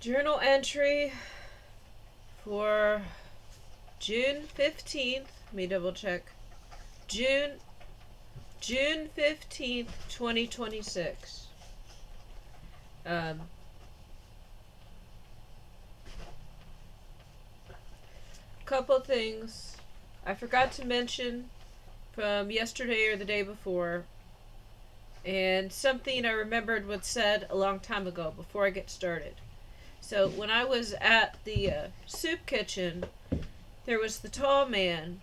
Journal entry for June 15th. Let me double check. June 15th, 2026. Couple things I forgot to mention from yesterday or the day before, and something I remembered was said a long time ago before I get started. So when I was at the soup kitchen, there was the tall man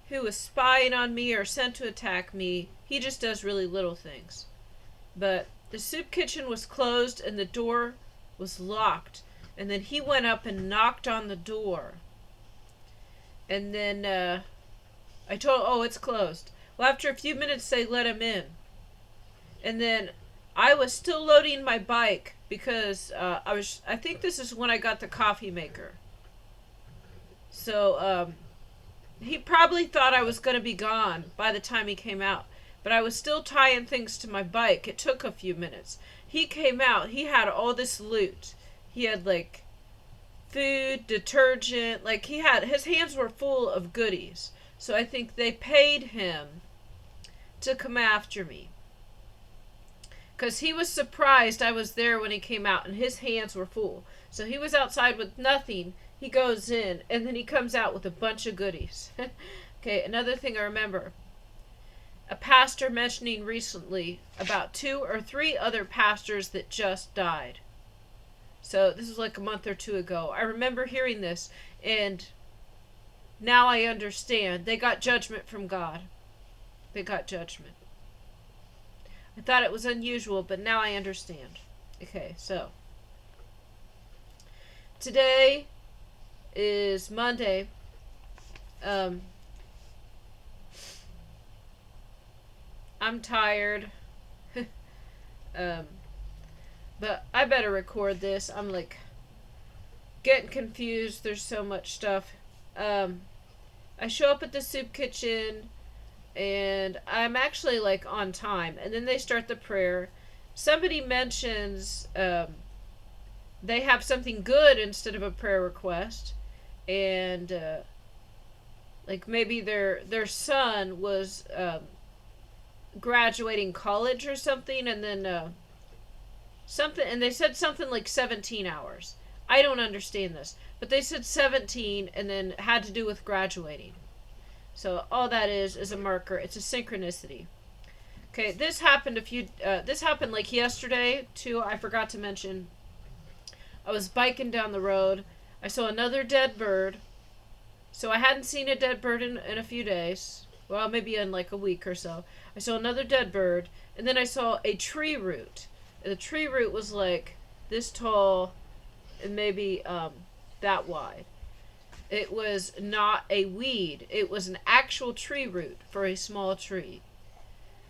who was spying on me or sent to attack me. He just does really little things. But the soup kitchen was closed and the door was locked. And then he went up and knocked on the door. And then I told, oh, it's closed. Well, after a few minutes, they let him in. And then I was still loading my bike because I think this is when I got the coffee maker. So he probably thought I was going to be gone by the time he came out. But I was still tying things to my bike. It took a few minutes. He came out. He had all this loot. He had like food, detergent. Like his hands were full of goodies. So I think they paid him to come after me. Because he was surprised I was there when he came out and his hands were full. So he was outside with nothing. He goes in and then he comes out with a bunch of goodies. Okay, another thing I remember. A pastor mentioning recently about 2 or 3 other pastors that just died. So this was like a month or 2 ago. I remember hearing this and now I understand. They got judgment from God. They got judgment. I thought it was unusual, but now I understand. Okay, so today is Monday. I'm tired. But I better record this. I'm like getting confused. There's so much stuff. I show up at the soup kitchen and I'm actually like on time, and then they start the prayer. Somebody mentions they have something good instead of a prayer request, and like maybe their son was graduating college or something, and then something, and they said something like 17 hours. I don't understand this, but they said 17 and then had to do with graduating. So all that is a marker. It's a synchronicity. Okay, this happened this happened like yesterday too. I forgot to mention. I was biking down the road. I saw another dead bird. So I hadn't seen a dead bird in a few days. Well, maybe in like a week or so. I saw another dead bird, and then I saw a tree root. And the tree root was like this tall and maybe that wide. It was not a weed. It was an actual tree root for a small tree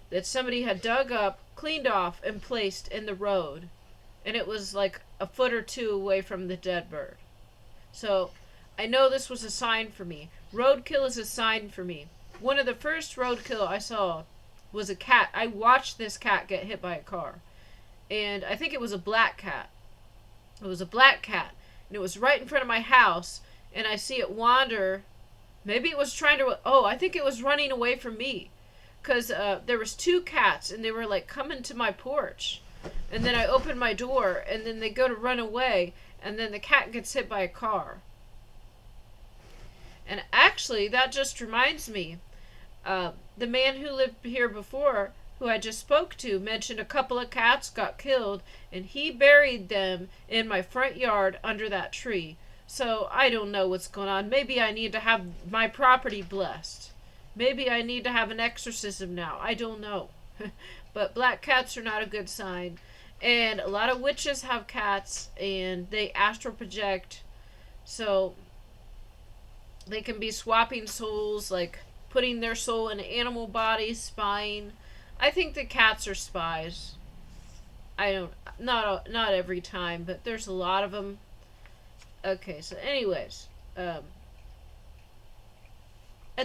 that somebody had dug up, cleaned off, and placed in the road. And it was like a foot or 2 away from the dead bird. So I know this was a sign for me. Roadkill is a sign for me. One of the first roadkill I saw was a cat. I watched this cat get hit by a car. And I think it was a black cat. It was a black cat. And it was right in front of my house. And I see it wander. Maybe it was trying to... Oh, I think it was running away from me. Because there was 2 cats, and they were, like, coming to my porch. And then I opened my door, and then they go to run away, and then the cat gets hit by a car. And actually, that just reminds me. The man who lived here before, who I just spoke to, mentioned a couple of cats got killed, and he buried them in my front yard under that tree. So I don't know what's going on. Maybe I need to have my property blessed. Maybe I need to have an exorcism now. I don't know. But black cats are not a good sign. And a lot of witches have cats, and they astral project. So they can be swapping souls, like putting their soul in animal bodies, spying. I think the cats are spies. Not every time, but there's a lot of them. Okay, so anyways, at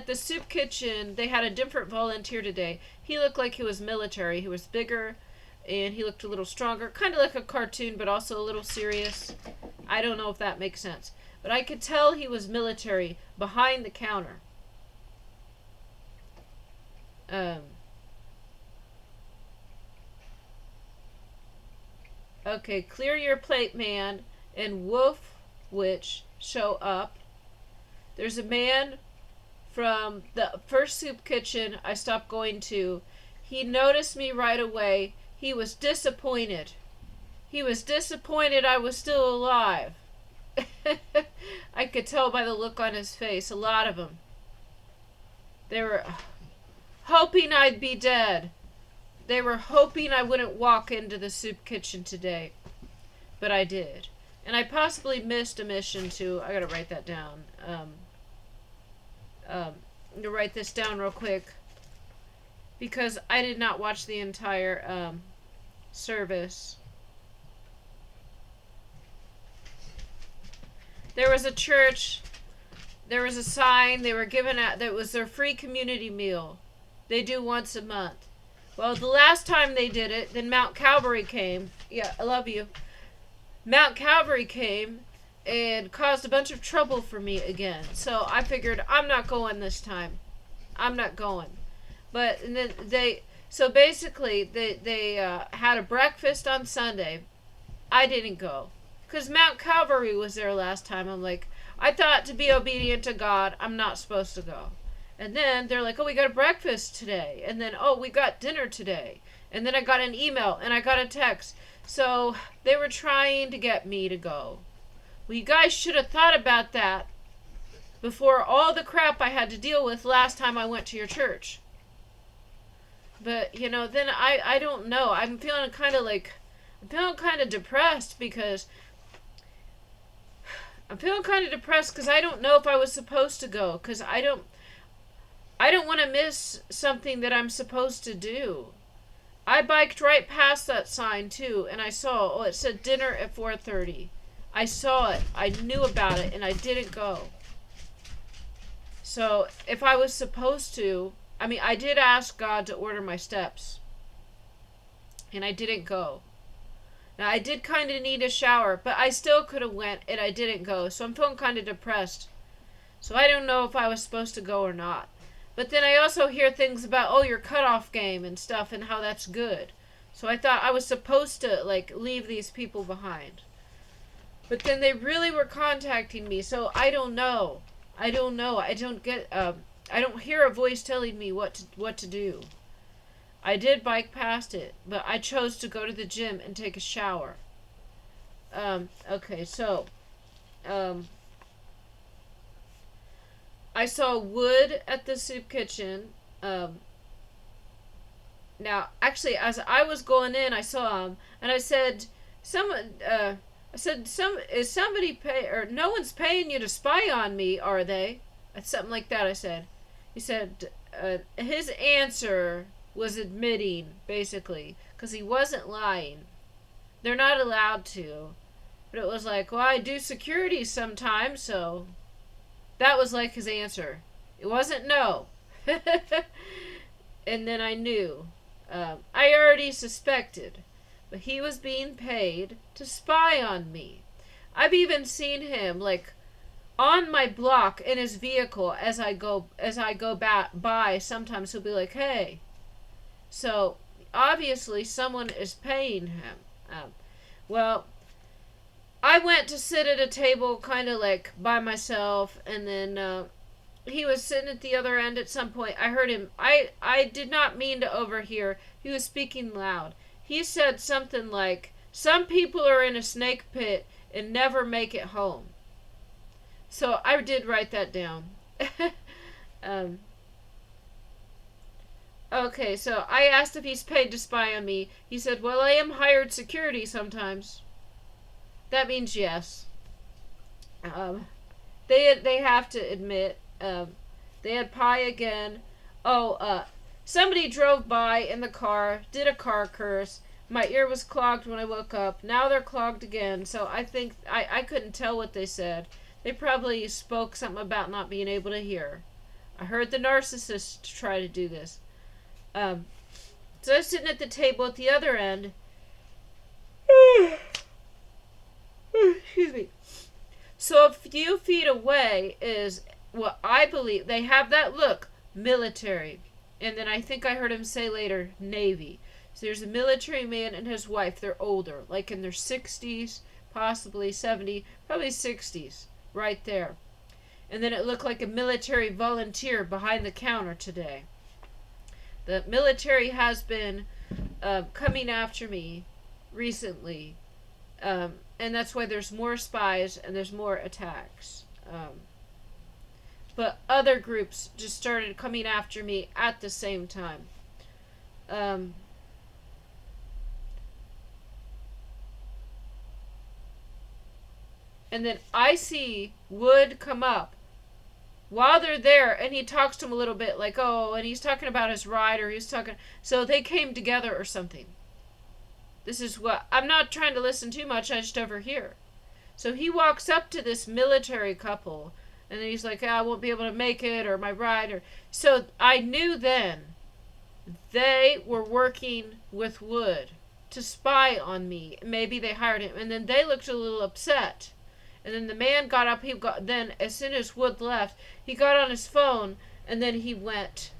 the soup kitchen, they had a different volunteer today. He looked like he was military. He was bigger, and he looked a little stronger. Kind of like a cartoon, but also a little serious. I don't know if that makes sense. But I could tell he was military behind the counter. Um, okay, clear your plate, man, and Wolf Witch show up. There's a man from the first soup kitchen I stopped going to. He noticed me right away. He was disappointed. He was disappointed I was still alive. I could tell by the look on his face. A lot of them. They were hoping I'd be dead. They were hoping I wouldn't walk into the soup kitchen today. But I did. And I possibly missed a mission too. I gotta write that down. I'm gonna write this down real quick. Because I did not watch the entire service. There was a church. There was a sign they were giving out that was their free community meal. They do once a month. Well, the last time they did it, then Mount Calvary came. Yeah, I love you. Mount Calvary came and caused a bunch of trouble for me again. So I figured I'm not going this time. I'm not going. But and then so basically they had a breakfast on Sunday. I didn't go because Mount Calvary was there last time. I'm like, I thought to be obedient to God, I'm not supposed to go. And then they're like, oh, we got a breakfast today. And then, oh, we got dinner today. And then I got an email and I got a text. So they were trying to get me to go. Well, you guys should have thought about that before all the crap I had to deal with last time I went to your church. But, you know, then I don't know. I'm feeling kind of depressed because I don't know if I was supposed to go. Because I don't want to miss something that I'm supposed to do. I biked right past that sign too, and I saw, it said dinner at 4:30. I saw it. I knew about it, and I didn't go. So, if I was supposed to, I did ask God to order my steps, and I didn't go. Now, I did kind of need a shower, but I still could have went, and I didn't go. So, I'm feeling kind of depressed. So, I don't know if I was supposed to go or not. But then I also hear things about, your cutoff game and stuff and how that's good. So I thought I was supposed to, leave these people behind. But then they really were contacting me, so I don't know. I don't hear a voice telling me what to do. I did bike past it, but I chose to go to the gym and take a shower. Okay, so, I saw wood at the soup kitchen. Now, actually, as I was going in, I saw him, and I said, is somebody or no one's paying you to spy on me, are they? Something like that, I said. He said, his answer was admitting, basically, because he wasn't lying. They're not allowed to. But it was like, well, I do security sometimes, so... That was like his answer. It wasn't no. And then I knew. I already suspected. But he was being paid to spy on me. I've even seen him, on my block in his vehicle as I go by. Sometimes he'll be like, hey. So, obviously, someone is paying him. Well... I went to sit at a table kind of by myself, and then he was sitting at the other end at some point. I heard him. I did not mean to overhear. He was speaking loud. He said something like, some people are in a snake pit and never make it home. So I did write that down. Okay, so I asked if he's paid to spy on me. He said, well, I am hired security sometimes. That means yes. They have to admit. They had pie again. Somebody drove by in the car, did a car curse. My ear was clogged when I woke up. Now they're clogged again. So I think I couldn't tell what they said. They probably spoke something about not being able to hear. I heard the narcissist try to do this. So I was sitting at the table at the other end. Excuse me. So a few feet away is what I believe. They have that look, military. And then I think I heard him say later, Navy. So there's a military man and his wife. They're older, like in their 60s, possibly 70, probably 60s, right there. And then it looked like a military volunteer behind the counter today. The military has been coming after me recently, and that's why there's more spies and there's more attacks. But other groups just started coming after me at the same time. And then I see Wood come up while they're there, and he talks to him a little bit, like, oh, and he's talking about his ride, or he's talking, so they came together or something. This is what, I'm not trying to listen too much, I just overhear. So he walks up to this military couple, and then he's like, I won't be able to make it, or my ride, or, so I knew then they were working with Wood to spy on me. Maybe they hired him, and then they looked a little upset. And then the man got up. Then as soon as Wood left, he got on his phone, and then he went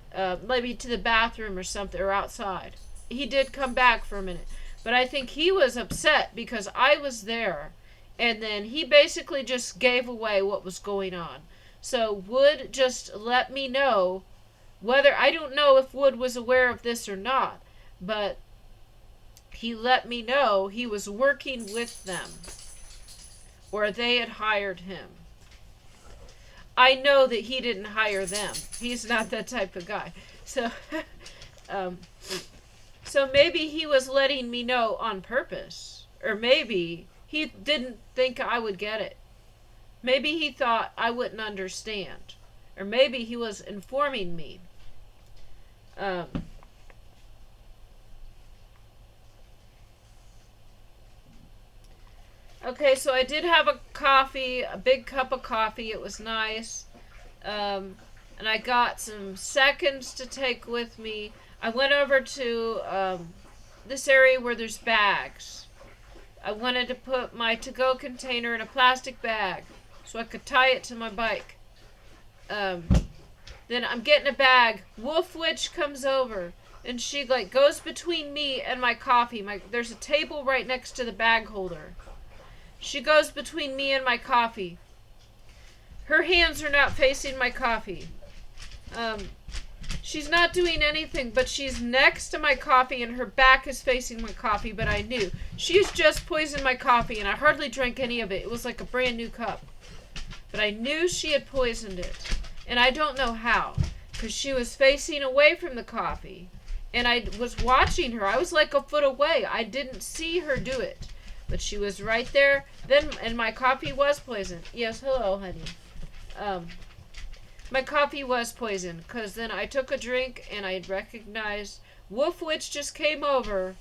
maybe to the bathroom or something, or outside. He did come back for a minute, but I think he was upset because I was there, and then he basically just gave away what was going on. So Wood just let me know whether, I don't know if Wood was aware of this or not, but he let me know he was working with them, or they had hired him. I know that he didn't hire them. He's not that type of guy. So, so maybe he was letting me know on purpose. Or maybe he didn't think I would get it. Maybe he thought I wouldn't understand. Or maybe he was informing me. Okay, so I did have a coffee, a big cup of coffee. It was nice. And I got some seconds to take with me. I went over to this area where there's bags. I wanted to put my to-go container in a plastic bag so I could tie it to my bike. Then I'm getting a bag. Wolf Witch comes over, and she like goes between me and my coffee. There's a table right next to the bag holder. She goes between me and my coffee. Her hands are not facing my coffee. She's not doing anything, but she's next to my coffee and her back is facing my coffee, but I knew. She's just poisoned my coffee and I hardly drank any of it. It was like a brand new cup. But I knew she had poisoned it. And I don't know how, because she was facing away from the coffee. And I was watching her. I was like a foot away. I didn't see her do it. But she was right there. Then, and my coffee was poisoned. Yes, hello, honey. My coffee was poisoned, because then I took a drink and I recognized Wolf Witch just came over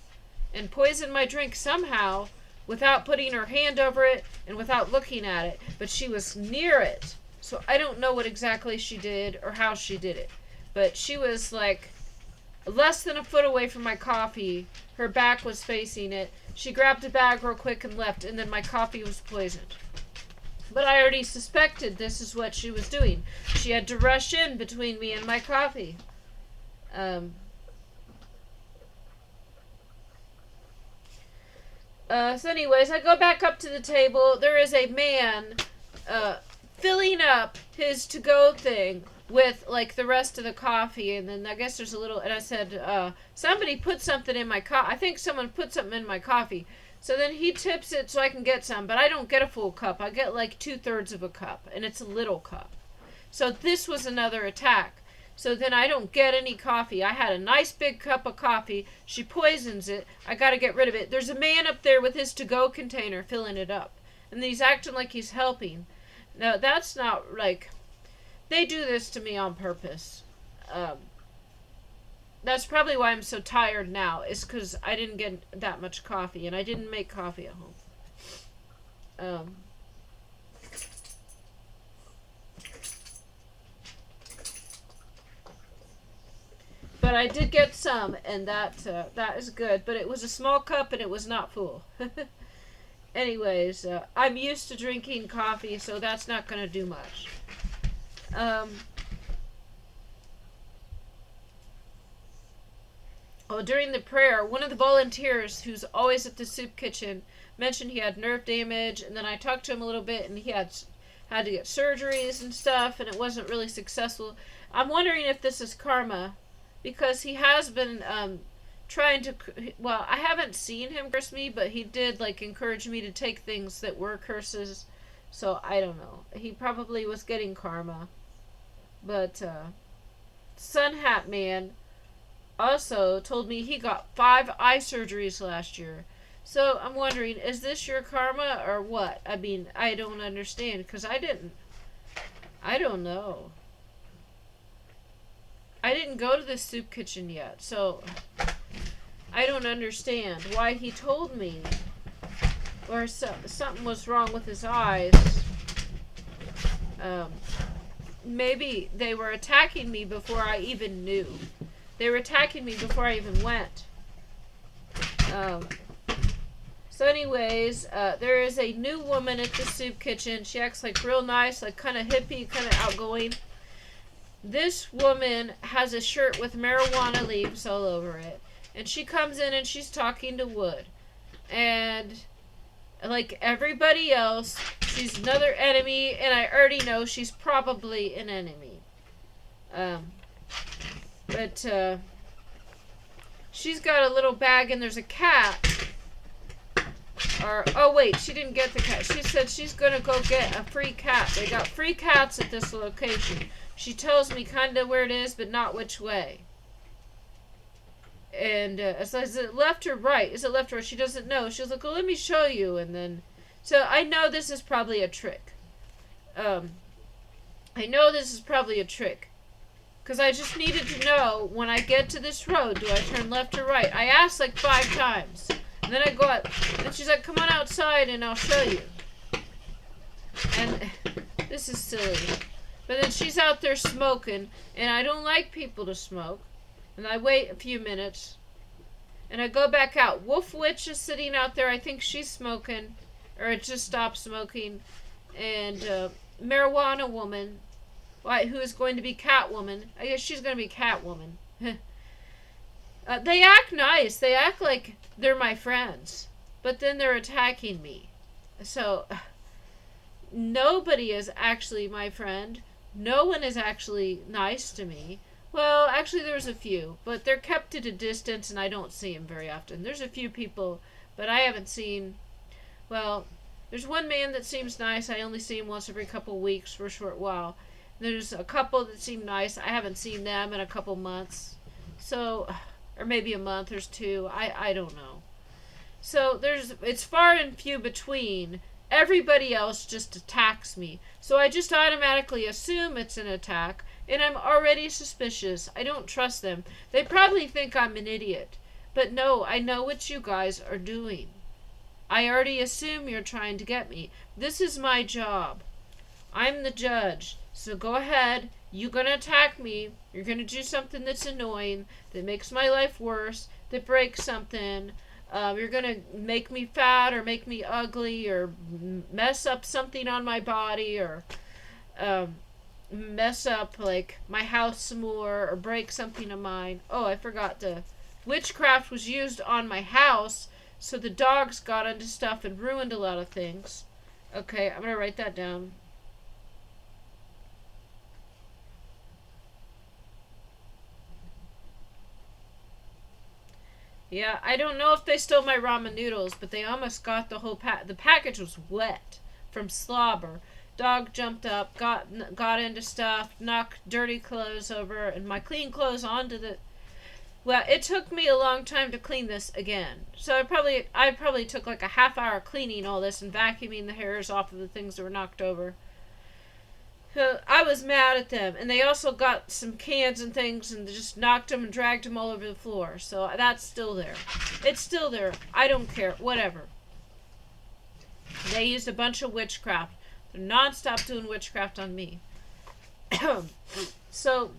and poisoned my drink somehow without putting her hand over it and without looking at it. But she was near it. So I don't know what exactly she did or how she did it. But she was like less than a foot away from my coffee. Her back was facing it. She grabbed a bag real quick and left, and then my coffee was poisoned. But I already suspected this is what she was doing. She had to rush in between me and my coffee. So anyways, I go back up to the table. There is a man filling up his to-go thing with like the rest of the coffee, and then I guess there's a little, and I said, somebody put something in my coffee. I think someone put something in my coffee. So then he tips it so I can get some, but I don't get a full cup. I get like 2/3 of a cup, and it's a little cup. So this was another attack. So then I don't get any coffee. I had a nice big cup of coffee. She poisons it. I got to get rid of it. There's a man up there with his to-go container filling it up, and he's acting like he's helping. Now that's not like, they do this to me on purpose. That's probably why I'm so tired now, is because I didn't get that much coffee, and I didn't make coffee at home. But I did get some, and that is good. But it was a small cup, and it was not full. Anyways, I'm used to drinking coffee, so that's not going to do much. During the prayer, one of the volunteers who's always at the soup kitchen mentioned he had nerve damage, and then I talked to him a little bit, and he had to get surgeries and stuff, and it wasn't really successful. I'm wondering if this is karma, because he has been trying to. Well, I haven't seen him curse me, but he did like encourage me to take things that were curses. So I don't know. He probably was getting karma, but Sun Hat Man also told me he got 5 eye surgeries last year. So I'm wondering, is this your karma or what? I mean, I don't understand because I didn't. I don't know. I didn't go to the soup kitchen yet, so I don't understand why he told me. Or something was wrong with his eyes. Maybe they were attacking me before I even knew. They were attacking me before I even went. So anyways, there is a new woman at the soup kitchen. She acts like real nice, like kind of hippie, kind of outgoing. This woman has a shirt with marijuana leaves all over it. And she comes in and she's talking to Wood. And like everybody else, she's another enemy, and I already know she's probably an enemy. But she's got a little bag and there's a cat. Oh wait, she didn't get the cat. She said she's gonna go get a free cat. They got free cats at this location. She tells me kind of where it is, but not which way. And so is it left or right? Is it left or right? She doesn't know. She's like, well, let me show you. And then, so I know this is probably a trick. I know this is probably a trick. Because I just needed to know, when I get to this road, do I turn left or right? I asked like 5 times. And then I go out, and she's like, come on outside and I'll show you. And this is silly. But then she's out there smoking, and I don't like people to smoke. And I wait a few minutes, and I go back out. Wolf Witch is sitting out there. I think she's smoking, or it just stopped smoking. And Marijuana Woman, who is going to be Catwoman. I guess she's going to be Catwoman. They act nice. They act like they're my friends. But then they're attacking me. So, nobody is actually my friend. No one is actually nice to me. Well, actually there's a few. But they're kept at a distance and I don't see them very often. There's a few people, but I haven't seen... Well, there's one man that seems nice. I only see him once every couple weeks for a short while. There's a couple that seem nice. I haven't seen them in a couple months. So... Or maybe a month or 2. I don't know. So it's far and few between. Everybody else just attacks me. So I just automatically assume it's an attack. And I'm already suspicious. I don't trust them. They probably think I'm an idiot. But no, I know what you guys are doing. I already assume you're trying to get me. This is my job. I'm the judge. So go ahead. You're going to attack me. You're going to do something that's annoying, that makes my life worse, that breaks something. You're going to make me fat or make me ugly or mess up something on my body or mess up like my house some more or break something of mine. Oh, I forgot the witchcraft was used on my house, so the dogs got into stuff and ruined a lot of things. Okay, I'm going to write that down. Yeah, I don't know if they stole my ramen noodles, but they almost got the whole the package was wet from slobber. Dog jumped up, got into stuff, knocked dirty clothes over, and my clean clothes onto the... Well, it took me a long time to clean this again. So I probably took like a half hour cleaning all this and vacuuming the hairs off of the things that were knocked over. I was mad at them, and they also got some cans and things and just knocked them and dragged them all over the floor. So that's still there. It's still there. I don't care. Whatever. They used a bunch of witchcraft. They're non-stop doing witchcraft on me. So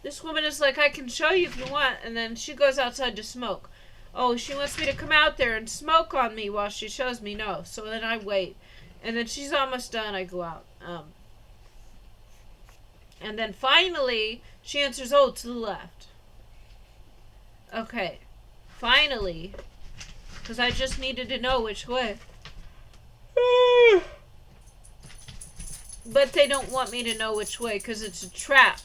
this woman is like, I can show you if you want, and then she goes outside to smoke. Oh, she wants me to come out there and smoke on me while she shows me no. So then I wait. And then she's almost done. I go out. And then finally, she answers, oh, to the left. Okay. Finally. Because I just needed to know which way. But they don't want me to know which way because it's a trap.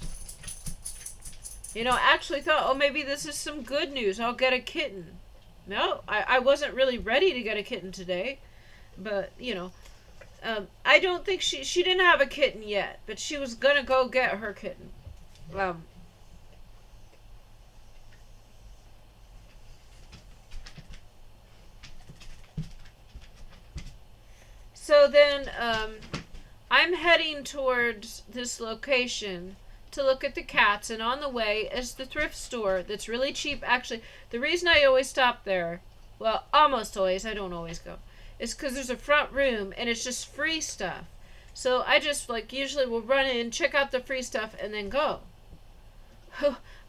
You know, I actually thought, oh, maybe this is some good news. I'll get a kitten. No, I wasn't really ready to get a kitten today. But, you know, I don't think she didn't have a kitten yet. But she was going to go get her kitten. So then, I'm heading towards this location to look at the cats, and on the way is the thrift store that's really cheap. Actually, the reason I always stop there, well, almost always, I don't always go, is because there's a front room and it's just free stuff. So I just, like, usually will run in, check out the free stuff, and then go.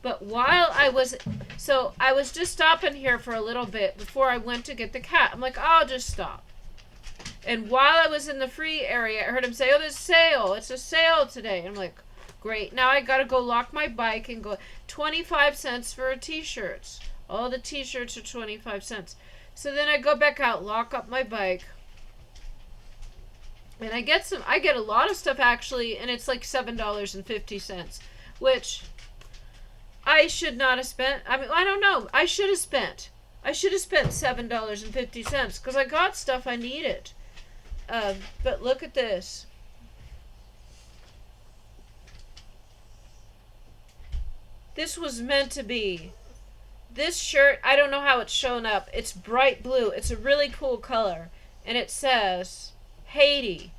But while I was just stopping here for a little bit before I went to get the cat. I'm like, I'll just stop. And while I was in the free area, I heard him say, oh, there's a sale. It's a sale today. And I'm like, great. Now I got to go lock my bike and go 25 cents for t-shirts. All the t-shirts are 25 cents. So then I go back out, lock up my bike. And I get a lot of stuff actually, and it's like $7.50, which I should not have spent. I mean, I don't know. I should have spent $7.50 because I got stuff I needed. But look at this. This was meant to be. This shirt, I don't know how it's shown up. It's bright blue. It's a really cool color. And it says, Haiti.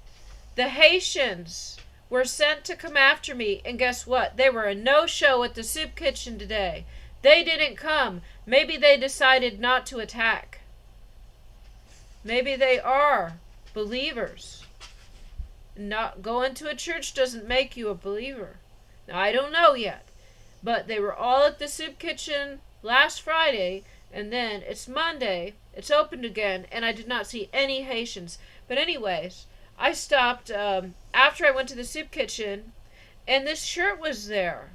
The Haitians were sent to come after me. And guess what? They were a no-show at the soup kitchen today. They didn't come. Maybe they decided not to attack. Maybe they are believers. Not going to a church doesn't make you a believer. Now, I don't know yet. But they were all at the soup kitchen last Friday, and then it's Monday, it's opened again, and I did not see any Haitians. But anyways, I stopped after I went to the soup kitchen, and this shirt was there.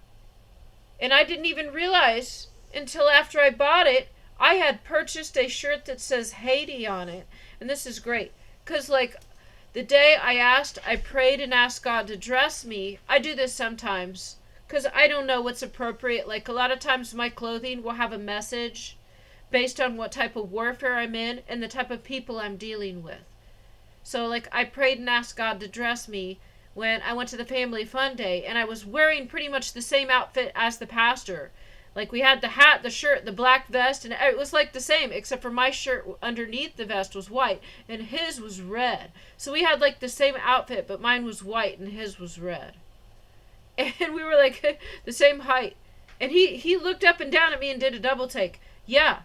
And I didn't even realize until after I bought it, I had purchased a shirt that says Haiti on it. And this is great. Because, like, the day I prayed and asked God to dress me. I do this sometimes. Because I don't know what's appropriate. Like, a lot of times my clothing will have a message based on what type of warfare I'm in and the type of people I'm dealing with. So, like, I prayed and asked God to dress me when I went to the family fun day, and I was wearing pretty much the same outfit as the pastor. Like, we had the hat, the shirt, the black vest, and it was like the same, except for my shirt underneath the vest was white, and his was red. So we had, like, the same outfit, but mine was white, and his was red. And we were, like, the same height. And he looked up and down at me and did a double take. Yeah,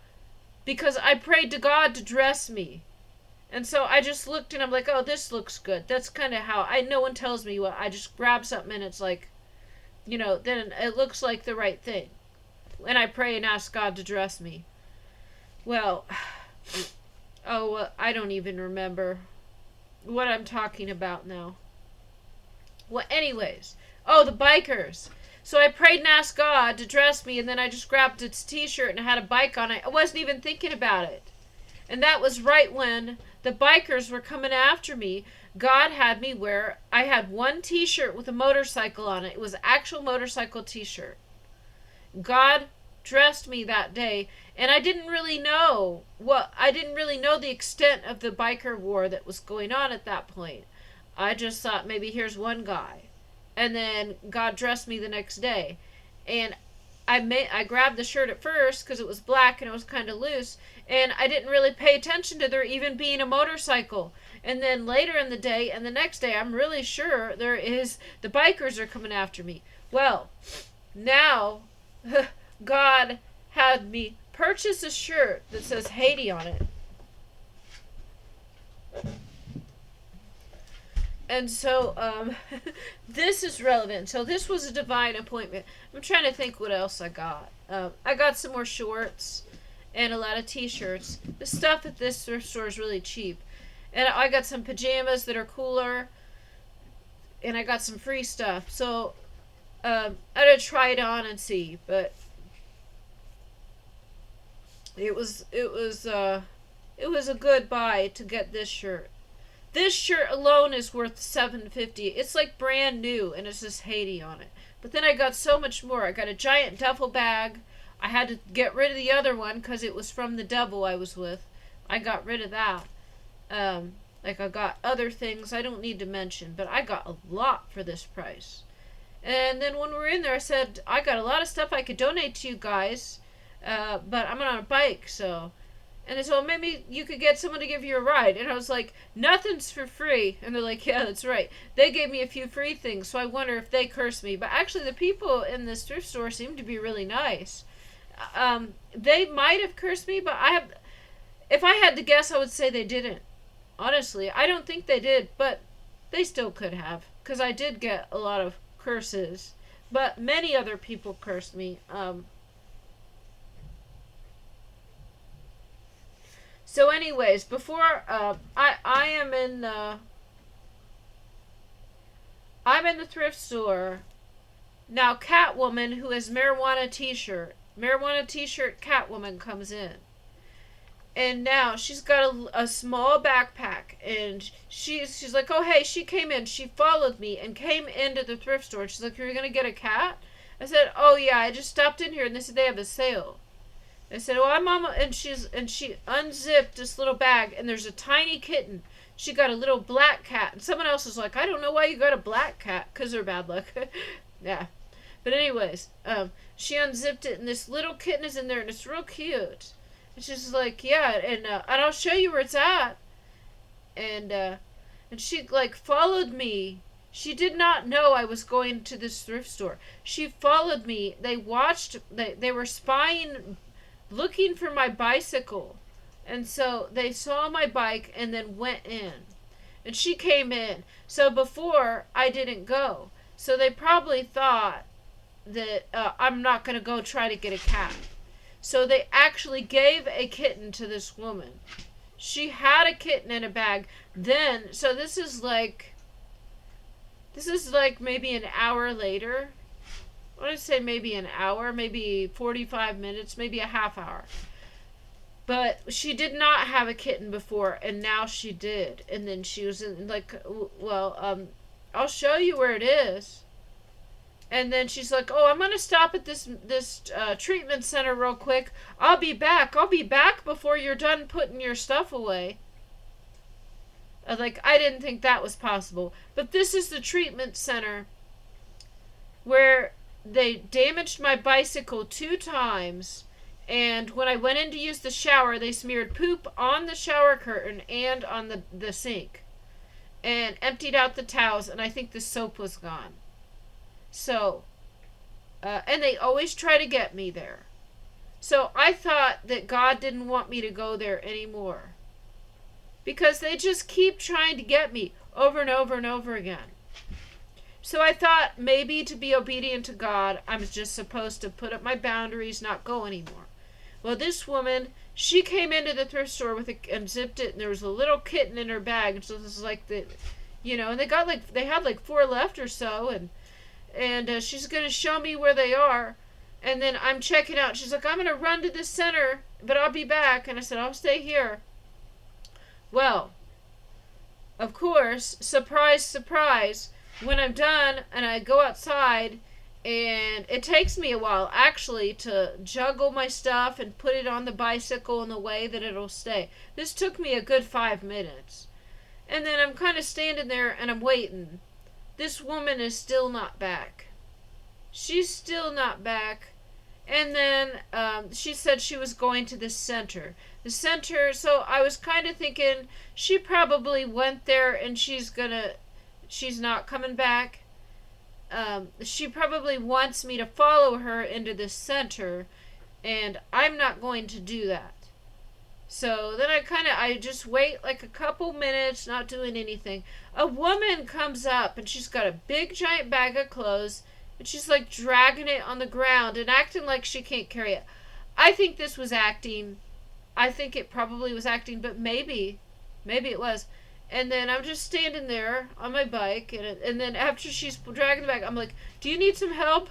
because I prayed to God to dress me. And so I just looked and I'm like, oh, this looks good. That's kind of how no one tells me what. I just grab something and it's like, you know, then it looks like the right thing. And I pray and ask God to dress me. Well, I don't even remember what I'm talking about now. Well, anyways. Oh, the bikers. So I prayed and asked God to dress me, and then I just grabbed its t-shirt and I had a bike on it. I wasn't even thinking about it. And that was right when the bikers were coming after me. God had me wear, I had one t-shirt with a motorcycle on it. It was an actual motorcycle t-shirt. God dressed me that day, and I didn't really know the extent of the biker war that was going on at that point. I just thought maybe here's one guy. And then God dressed me the next day. And I grabbed the shirt at first because it was black and it was kind of loose, and I didn't really pay attention to there even being a motorcycle. And then later in the day and the next day, I'm really sure the bikers are coming after me. Well, now God had me purchase a shirt that says Haiti on it. And so, this is relevant. So this was a divine appointment. I'm trying to think what else I got. I got some more shorts. and a lot of t-shirts. The stuff at this thrift store is really cheap. And I got some pajamas that are cooler, and I got some free stuff. So I'm gonna try it on and see. But it was a good buy to get this shirt. This shirt alone is worth $7.50. It's like brand new, and it's just Haiti on it. But then I got so much more. I got a giant duffel bag. I had to get rid of the other one because it was from the devil I was with. I got rid of that. Like I got other things I don't need to mention, but I got a lot for this price. And then when we were in there, I said, I got a lot of stuff I could donate to you guys, but I'm on a bike, so. And they said, well, maybe you could get someone to give you a ride. And I was like, nothing's for free. And they're like, yeah, that's right. They gave me a few free things, so I wonder if they cursed me. But actually, the people in this thrift store seem to be really nice. They might have cursed me, but if I had to guess, I would say they didn't. Honestly, I don't think they did, but they still could have. Because I did get a lot of curses. But many other people cursed me. So anyways, before I'm in the thrift store now. Catwoman, who has marijuana t-shirt Catwoman comes in, and now she's got a small backpack, and she's like, oh hey, she came in, she followed me and came into the thrift store. She's like, you're gonna get a cat? I said, oh yeah, I just stopped in here and they said they have a sale. I said, "Oh, I'm Mama," and she unzipped this little bag, and there's a tiny kitten. She got a little black cat, and someone else was like, "I don't know why you got a black cat, 'cause they're bad luck." Yeah, but anyways, she unzipped it, and this little kitten is in there, and it's real cute. And she's like, "Yeah," and I'll show you where it's at. And she like followed me. She did not know I was going to this thrift store. She followed me. They watched. They were spying, looking for my bicycle, and so they saw my bike and then went in, and she came in. So before I didn't go, so they probably thought that I'm not going to go try to get a cat. So they actually gave a kitten to this woman. She had a kitten in a bag. Then, so this is like maybe an hour later. I want to say maybe an hour, maybe 45 minutes, maybe a half hour. But she did not have a kitten before, and now she did. And then she was in, like, well, I'll show you where it is. And then she's like, oh, I'm going to stop at this treatment center real quick. I'll be back before you're done putting your stuff away. Like, I didn't think that was possible. But this is the treatment center where they damaged my bicycle 2 times, and when I went in to use the shower, they smeared poop on the shower curtain and on the sink, and emptied out the towels, and I think the soap was gone. So, and they always try to get me there. So I thought that God didn't want me to go there anymore, because they just keep trying to get me over and over and over again. So I thought maybe to be obedient to God, I'm just supposed to put up my boundaries, not go anymore. Well, this woman, she came into the thrift store and zipped it, and there was a little kitten in her bag. And so this is like and they had like 4 left or so, and she's gonna show me where they are, and then I'm checking out. She's like, I'm gonna run to this center, but I'll be back. And I said, I'll stay here. Well, of course, surprise, surprise. When I'm done and I go outside, and it takes me a while actually to juggle my stuff and put it on the bicycle in the way that it'll stay. This took me a good 5 minutes. And then I'm kind of standing there and I'm waiting. This woman is still not back. She's still not back. And then she said she was going to the center. So I was kind of thinking she probably went there and she's not coming back. She probably wants me to follow her into the center, and I'm not going to do that. So then I just wait like a couple minutes, not doing anything. A woman comes up, and she's got a big giant bag of clothes, and she's like dragging it on the ground and acting like she can't carry it. I think this was acting. I think it probably was acting, but maybe it was. And then I'm just standing there on my bike, and then after she's dragging the bag, I'm like, "Do you need some help?"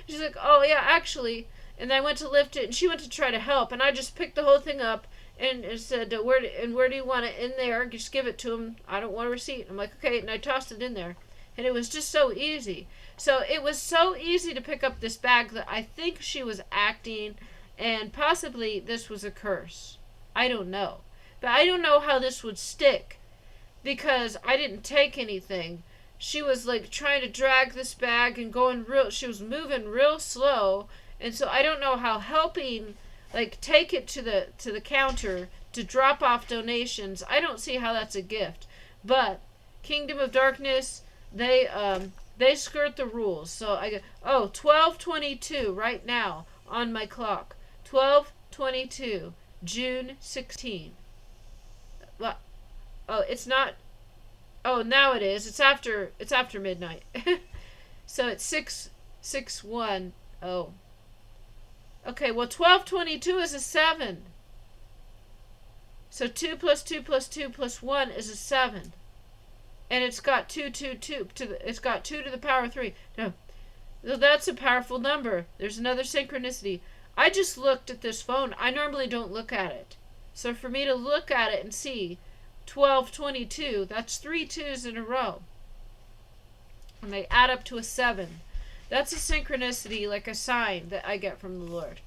She's like, "Oh yeah, actually." And then I went to lift it, and she went to try to help, and I just picked the whole thing up and said, "Where do you want it in there? Just give it to him. I don't want a receipt." I'm like, "Okay," and I tossed it in there, and it was just so easy. So it was so easy to pick up this bag that I think she was acting, and possibly this was a curse. I don't know, but I don't know how this would stick because I didn't take anything. She was like trying to drag this bag and she was moving real slow. And so I don't know how helping like take it to the counter to drop off donations. I don't see how that's a gift. But Kingdom of Darkness, they skirt the rules. So I go, oh, 12:22 right now on my clock. 12:22, June 16. Well, oh, it's not. Oh, now it is. It's after midnight. So it's 6:61. Oh. Okay, well 12:22 is a 7. So 2 plus 2 plus 2 plus 1 is a 7. And it's got 2 it's got 2 to the power of 3. No. That's a powerful number. There's another synchronicity. I just looked at this phone. I normally don't look at it. So for me to look at it and see 12:22, that's 3 2s in a row. And they add up to a 7. That's a synchronicity, like a sign that I get from the Lord.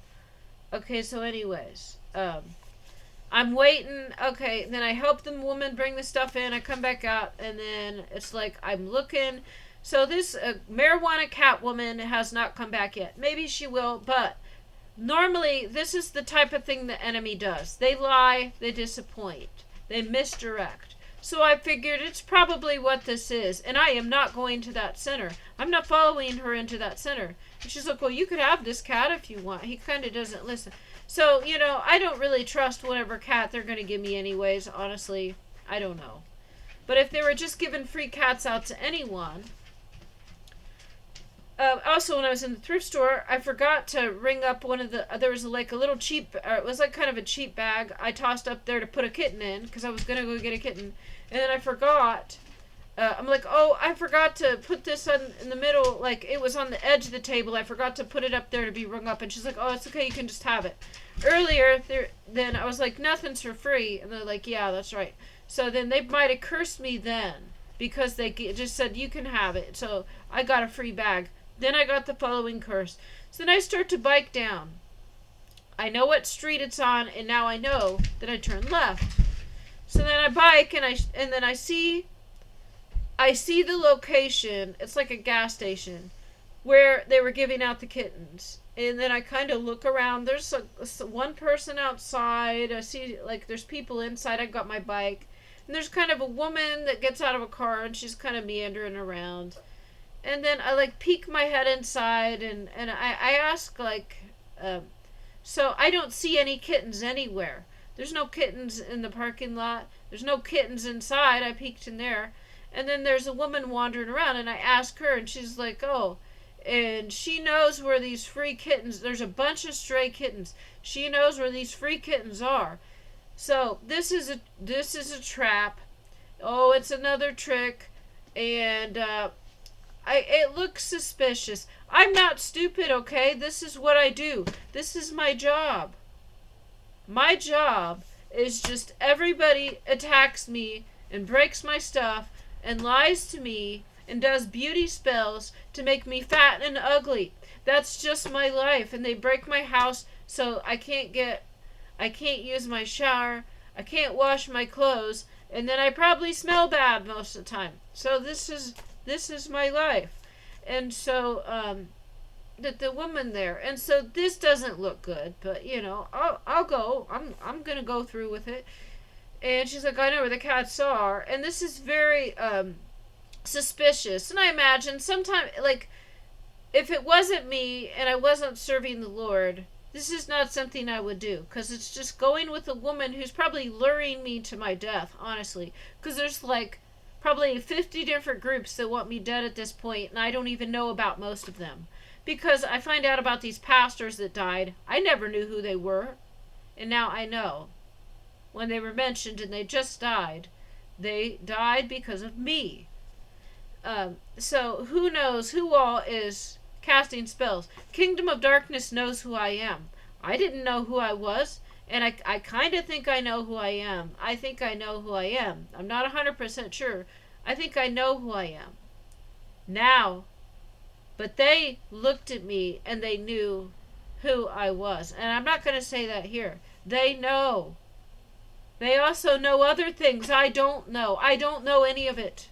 Okay, so anyways, I'm waiting. Okay, then I help the woman bring the stuff in. I come back out, and then it's like I'm looking. So this marijuana cat woman has not come back yet. Maybe she will, but normally this is the type of thing the enemy does. They lie, they disappoint, they misdirect. So I figured it's probably what this is. And I am not going to that center. I'm not following her into that center. And she's like, well, you could have this cat if you want. He kind of doesn't listen. So, I don't really trust whatever cat they're going to give me anyways. Honestly, I don't know. But if they were just giving free cats out to anyone. Also, when I was in the thrift store, I forgot to ring up one of the... there was like a little cheap... it was like kind of a cheap bag I tossed up there to put a kitten in. Because I was going to go get a kitten. And then I forgot. I'm like, oh, I forgot to put this in the middle. Like, it was on the edge of the table. I forgot to put it up there to be rung up. And she's like, oh, it's okay. You can just have it. Earlier, then I was like, nothing's for free. And they're like, yeah, that's right. So then they might have cursed me then. Because they just said, you can have it. So I got a free bag. Then I got the following curse. So then I start to bike down. I know what street it's on, and now I know that I turn left. So then I bike, and then I see the location. It's like a gas station where they were giving out the kittens. And then I kind of look around. There's one person outside. I see like there's people inside. I got my bike, and there's kind of a woman that gets out of a car, and she's kind of meandering around. And then I like peek my head inside, and I ask like, so I don't see any kittens anywhere. There's no kittens in the parking lot. There's no kittens inside. I peeked in there. And then there's a woman wandering around, and I ask her, and she's like, oh, and she knows where these free kittens, there's a bunch of stray kittens. She knows where these free kittens are. So this is a trap. Oh, it's another trick. And, it looks suspicious. I'm not stupid, okay? This is what I do. This is my job. My job is just everybody attacks me and breaks my stuff and lies to me and does beauty spells to make me fat and ugly. That's just my life. And they break my house so I can't use my shower. I can't wash my clothes. And then I probably smell bad most of the time. So this is my life. And so the woman there, and so this doesn't look good, but I'll go. I'm gonna go through with it. And she's like, I know where the cats are. And this is very suspicious. And I imagine sometime, like, if it wasn't me and I wasn't serving the Lord, this is not something I would do. Because it's just going with a woman who's probably luring me to my death, honestly. Because there's like probably 50 different groups that want me dead at this point, and I don't even know about most of them. because I find out about these pastors that died. I never knew who they were, and now I know. When they were mentioned and they just died, they died because of me. So who knows who all is casting spells? Kingdom of Darkness knows who I am. I didn't know who I was, and I kind of think I know who I am. I think I know who I am. I'm not 100% sure. I think I know who I am now. But they looked at me and they knew who I was. And I'm not going to say that here. They know. They also know other things I don't know. I don't know any of it.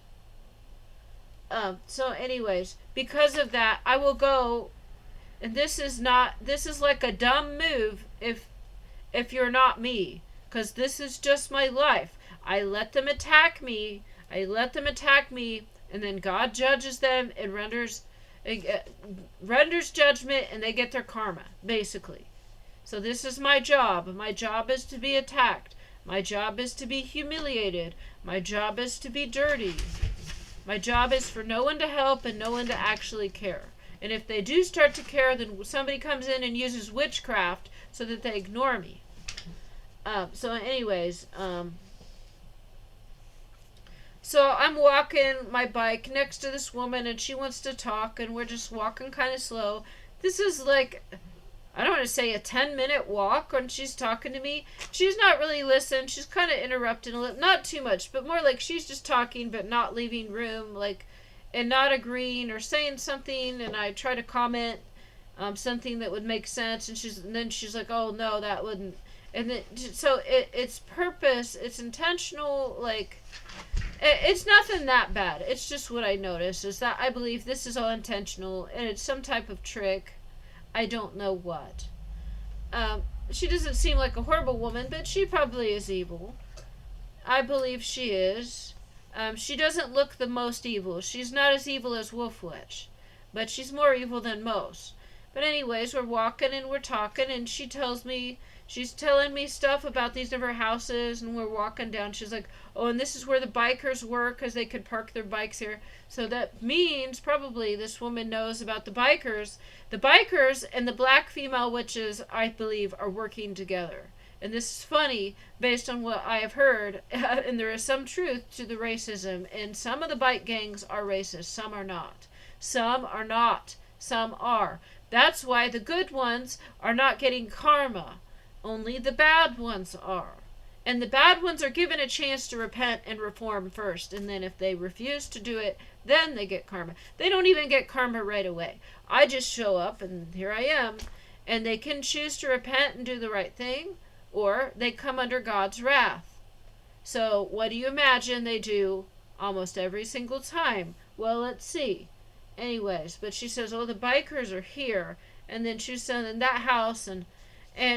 So anyways, because of that, I will go, and this is like a dumb move if you're not me, because this is just my life. I let them attack me, and then God judges them and renders judgment, and they get their karma, basically. So this is my job. My job is to be attacked. My job is to be humiliated. My job is to be dirty. My job is for no one to help and no one to actually care. And if they do start to care, then somebody comes in and uses witchcraft so that they ignore me. So anyways, so I'm walking my bike next to this woman and she wants to talk and we're just walking kind of slow. This is like, I don't want to say a 10-minute walk when she's talking to me. She's not really listening. She's kind of interrupting a little. Not too much, but more like she's just talking but not leaving room, like, and not agreeing or saying something. And I try to comment something that would make sense. And then she's like, oh, no, that wouldn't. And then, so it's purpose. It's intentional. Like, it's nothing that bad. It's just what I noticed is that I believe this is all intentional. And it's some type of trick. I don't know what. She doesn't seem like a horrible woman, but she probably is evil. I believe she is. She doesn't look the most evil. She's not as evil as Wolf Witch, but she's more evil than most. But anyways, we're walking and we're talking, and she's telling me stuff about these different houses, and we're walking down. She's like, oh, and this is where the bikers were because they could park their bikes here. So that means probably this woman knows about the bikers. The bikers and the black female witches, I believe, are working together. And this is funny based on what I have heard, and there is some truth to the racism. And some of the bike gangs are racist. Some are not. Some are not. Some are. That's why the good ones are not getting karma. Only the bad ones are. And the bad ones are given a chance to repent and reform first. And then if they refuse to do it, then they get karma. They don't even get karma right away. I just show up and here I am. And they can choose to repent and do the right thing, or they come under God's wrath. So what do you imagine they do almost every single time? Well, let's see. Anyways, but she says, oh, the bikers are here. And then she's saying in that house, and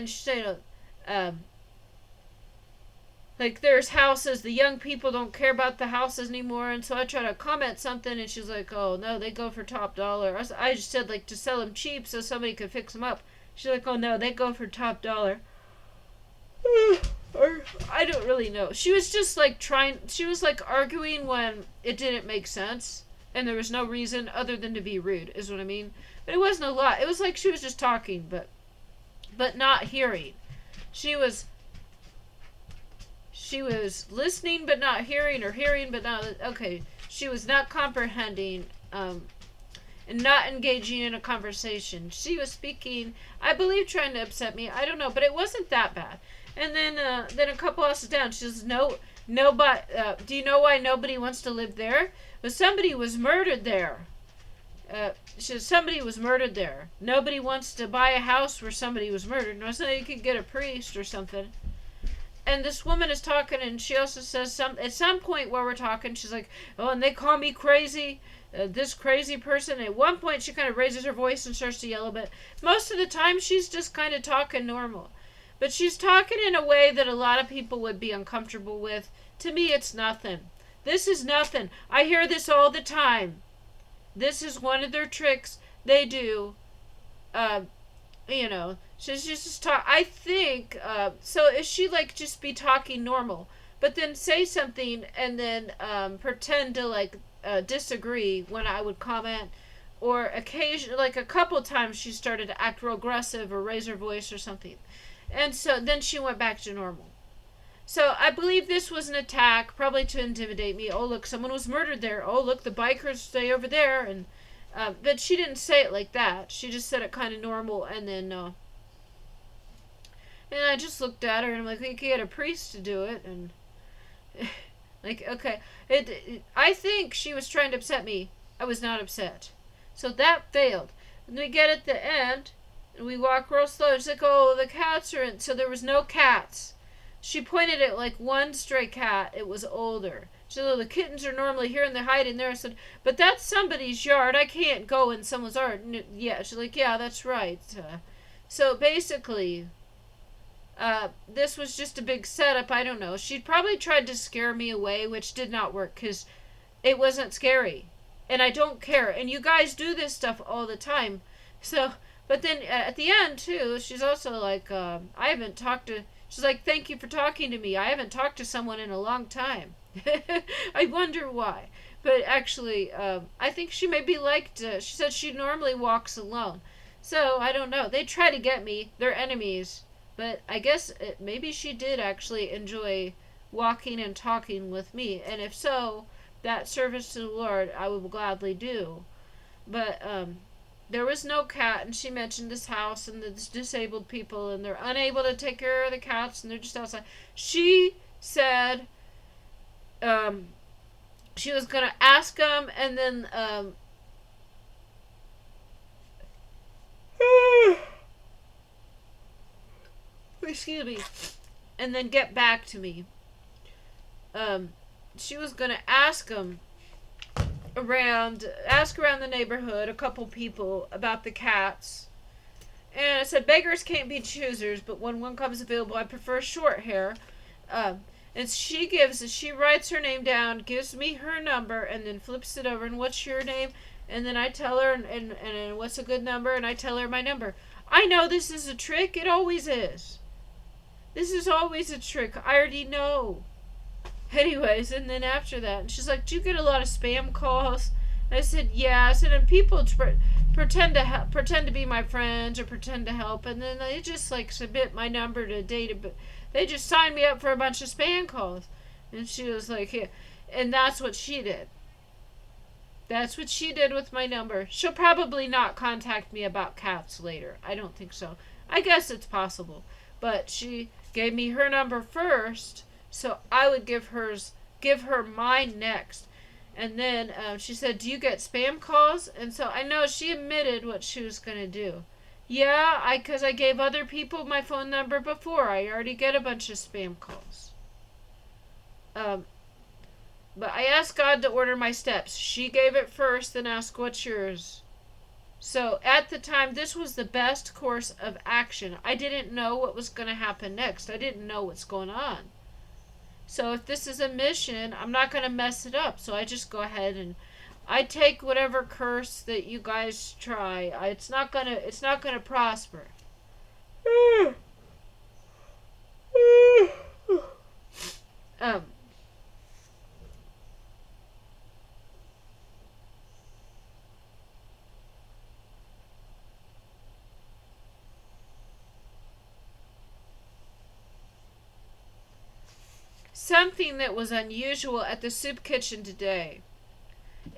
she said, like, there's houses, the young people don't care about the houses anymore. And so I try to comment something, and she's like, oh, no, they go for top dollar. I just said, like, to sell them cheap so somebody could fix them up. She's like, oh, no, they go for top dollar. Or, I don't really know. She was just, like, she was, like, arguing when it didn't make sense. And there was no reason other than to be rude, is what I mean. But it wasn't a lot. It was like she was just talking, but not hearing. She was listening but not hearing, or hearing but not, okay. She was not comprehending, and not engaging in a conversation. She was speaking, I believe, trying to upset me. I don't know, but it wasn't that bad. And then a couple houses down, she says, nobody, do you know why nobody wants to live there? But somebody was murdered there. She says, somebody was murdered there. Nobody wants to buy a house where somebody was murdered. No, so you could get a priest or something. And this woman is talking, and she also says at some point while we're talking, she's like, oh, and they call me crazy, this crazy person. And at one point, she kind of raises her voice and starts to yell a bit. Most of the time, she's just kind of talking normal. But she's talking in a way that a lot of people would be uncomfortable with. To me, it's nothing. This is nothing. I hear this all the time. This is one of their tricks they do. She's just talk. I think, so is she like just be talking normal, but then say something and then pretend to like disagree when I would comment, or occasion, like a couple times she started to act real aggressive or raise her voice or something. And so then she went back to normal. So I believe this was an attack, probably to intimidate me. Oh, look, someone was murdered there. Oh, look, the bikers stay over there. And but she didn't say it like that. She just said it kind of normal. And then and I just looked at her and I'm like, you had a priest to do it. And like, okay, I think she was trying to upset me. I was not upset. So that failed. And we get at the end, and we walk real slow. She's like, oh, the cats are in. So there was no cats. She pointed at like one stray cat. It was older. She said, oh, the kittens are normally here and they hide in there. I said, but that's somebody's yard. I can't go in someone's yard. Yeah, she's like, yeah, that's right. So basically, this was just a big setup. I don't know. She probably tried to scare me away, which did not work because it wasn't scary. And I don't care. And you guys do this stuff all the time. So, but then at the end, too, she's also like, I haven't talked to... She's like, thank you for talking to me. I haven't talked to someone in a long time. I wonder why. But actually, I think she maybe liked... she said she normally walks alone. So, I don't know. They try to get me. They're enemies. But I guess maybe she did actually enjoy walking and talking with me. And if so, that service to the Lord I will gladly do. But there was no cat, and she mentioned this house and the disabled people, and they're unable to take care of the cats, and they're just outside. She said she was going to ask them, and then excuse me, and then get back to me. She was going to ask around the neighborhood, a couple people about the cats. And I said, beggars can't be choosers, but when one comes available, I prefer short hair. And she writes her name down, gives me her number, and then flips it over, and what's your name? And then I tell her, and what's a good number? And I tell her my number. I know this is a trick. It always is. This is always a trick. I already know. Anyways, and then after that, and she's like, do you get a lot of spam calls? And I said, yeah. I said, and people pretend to be my friends or pretend to help, and then they just like submit my number to data, they just sign me up for a bunch of spam calls. And she was like, yeah. And that's what she did. That's what she did with my number. She'll probably not contact me about cats later. I don't think so. I guess it's possible. But she gave me her number first, so I would give her mine next. And then she said, do you get spam calls? And so I know she admitted what she was going to do. Yeah, because I gave other people my phone number before. I already get a bunch of spam calls. But I asked God to order my steps. She gave it first, then asked, what's yours? So at the time, this was the best course of action. I didn't know what was going to happen next. I didn't know what's going on. So if this is a mission, I'm not going to mess it up. So I just go ahead and I take whatever curse that you guys try. It's not gonna prosper. Something that was unusual at the soup kitchen today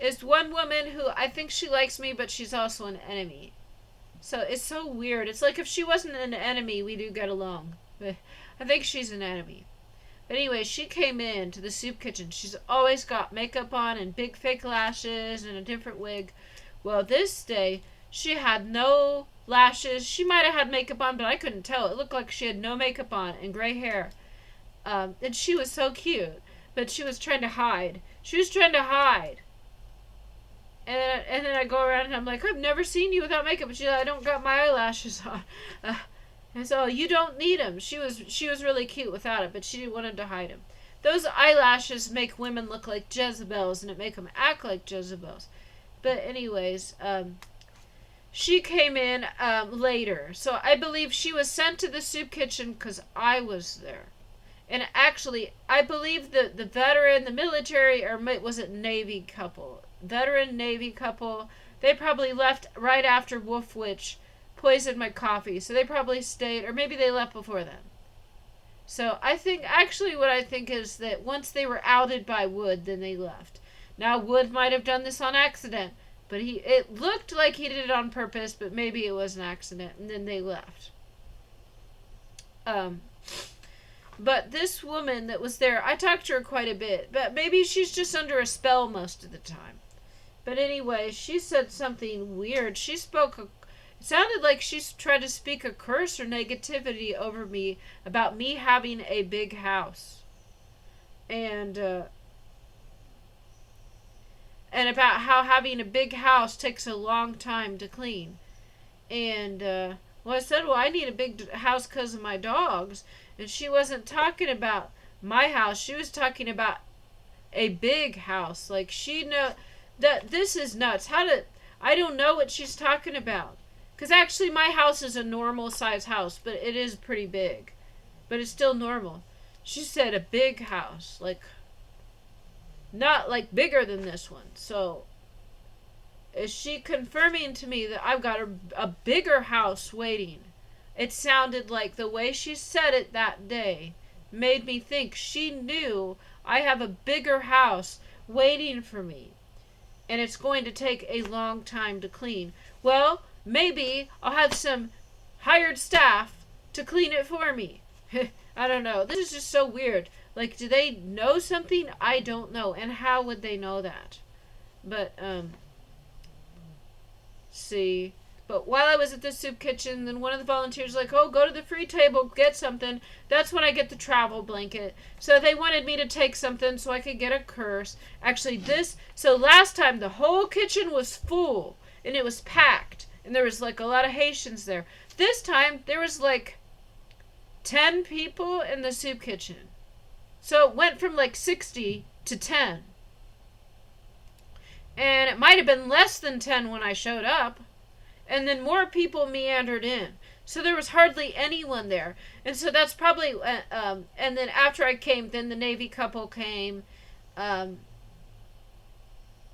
is one woman who I think she likes me, but she's also an enemy. So it's so weird. It's like if she wasn't an enemy, we do get along. But I think she's an enemy. But anyway, she came in to the soup kitchen. She's always got makeup on and big fake lashes and a different wig. Well, this day, she had no lashes. She might have had makeup on, but I couldn't tell. It looked like she had no makeup on and gray hair. And she was so cute. But she was trying to hide. She was trying to hide. And then I go around and I'm like, I've never seen you without makeup. But she's like, I don't got my eyelashes on. And so, you don't need them. She was really cute without it, but she wanted to hide them. Those eyelashes make women look like Jezebels, and it make them act like Jezebels. But anyways, she came in later. So I believe she was sent to the soup kitchen because I was there. And actually, I believe the veteran, the military, or was it Navy couple? Veteran Navy couple They probably left right after Wolf Witch poisoned my coffee. So they probably stayed, or maybe they left before then. So I think, actually, what I think is that once they were outed by Wood, then they left. Now, Wood might have done this on accident, but it looked like he did it on purpose, but maybe it was an accident, and then they left. But this woman that was there, I talked to her quite a bit, but maybe she's just under a spell most of the time. But anyway, she said something weird. She spoke, it sounded like she tried to speak a curse or negativity over me about me having a big house. And about how having a big house takes a long time to clean. And, well, I said, well, I need a big house because of my dogs. And she wasn't talking about my house. She was talking about a big house. Like, she know that this is nuts. I don't know what she's talking about. Because actually my house is a normal size house, but it is pretty big. But it's still normal. She said a big house. Like, not like bigger than this one. So, is she confirming to me that I've got a bigger house waiting? It sounded like the way she said it that day made me think she knew I have a bigger house waiting for me. And it's going to take a long time to clean. Well, maybe I'll have some hired staff to clean it for me. I don't know. This is just so weird. Like, do they know something? I don't know. And how would they know that? But, see. But while I was at the soup kitchen, then one of the volunteers was like, oh, go to the free table, get something. That's when I get the travel blanket. So they wanted me to take something so I could get a curse. Actually, so last time the whole kitchen was full and it was packed. And there was like a lot of Haitians there. This time there was like 10 people in the soup kitchen. So it went from like 60 to 10. And it might have been less than 10 when I showed up. And then more people meandered in. So there was hardly anyone there. And so that's probably, and then after I came, then the Navy couple came. Then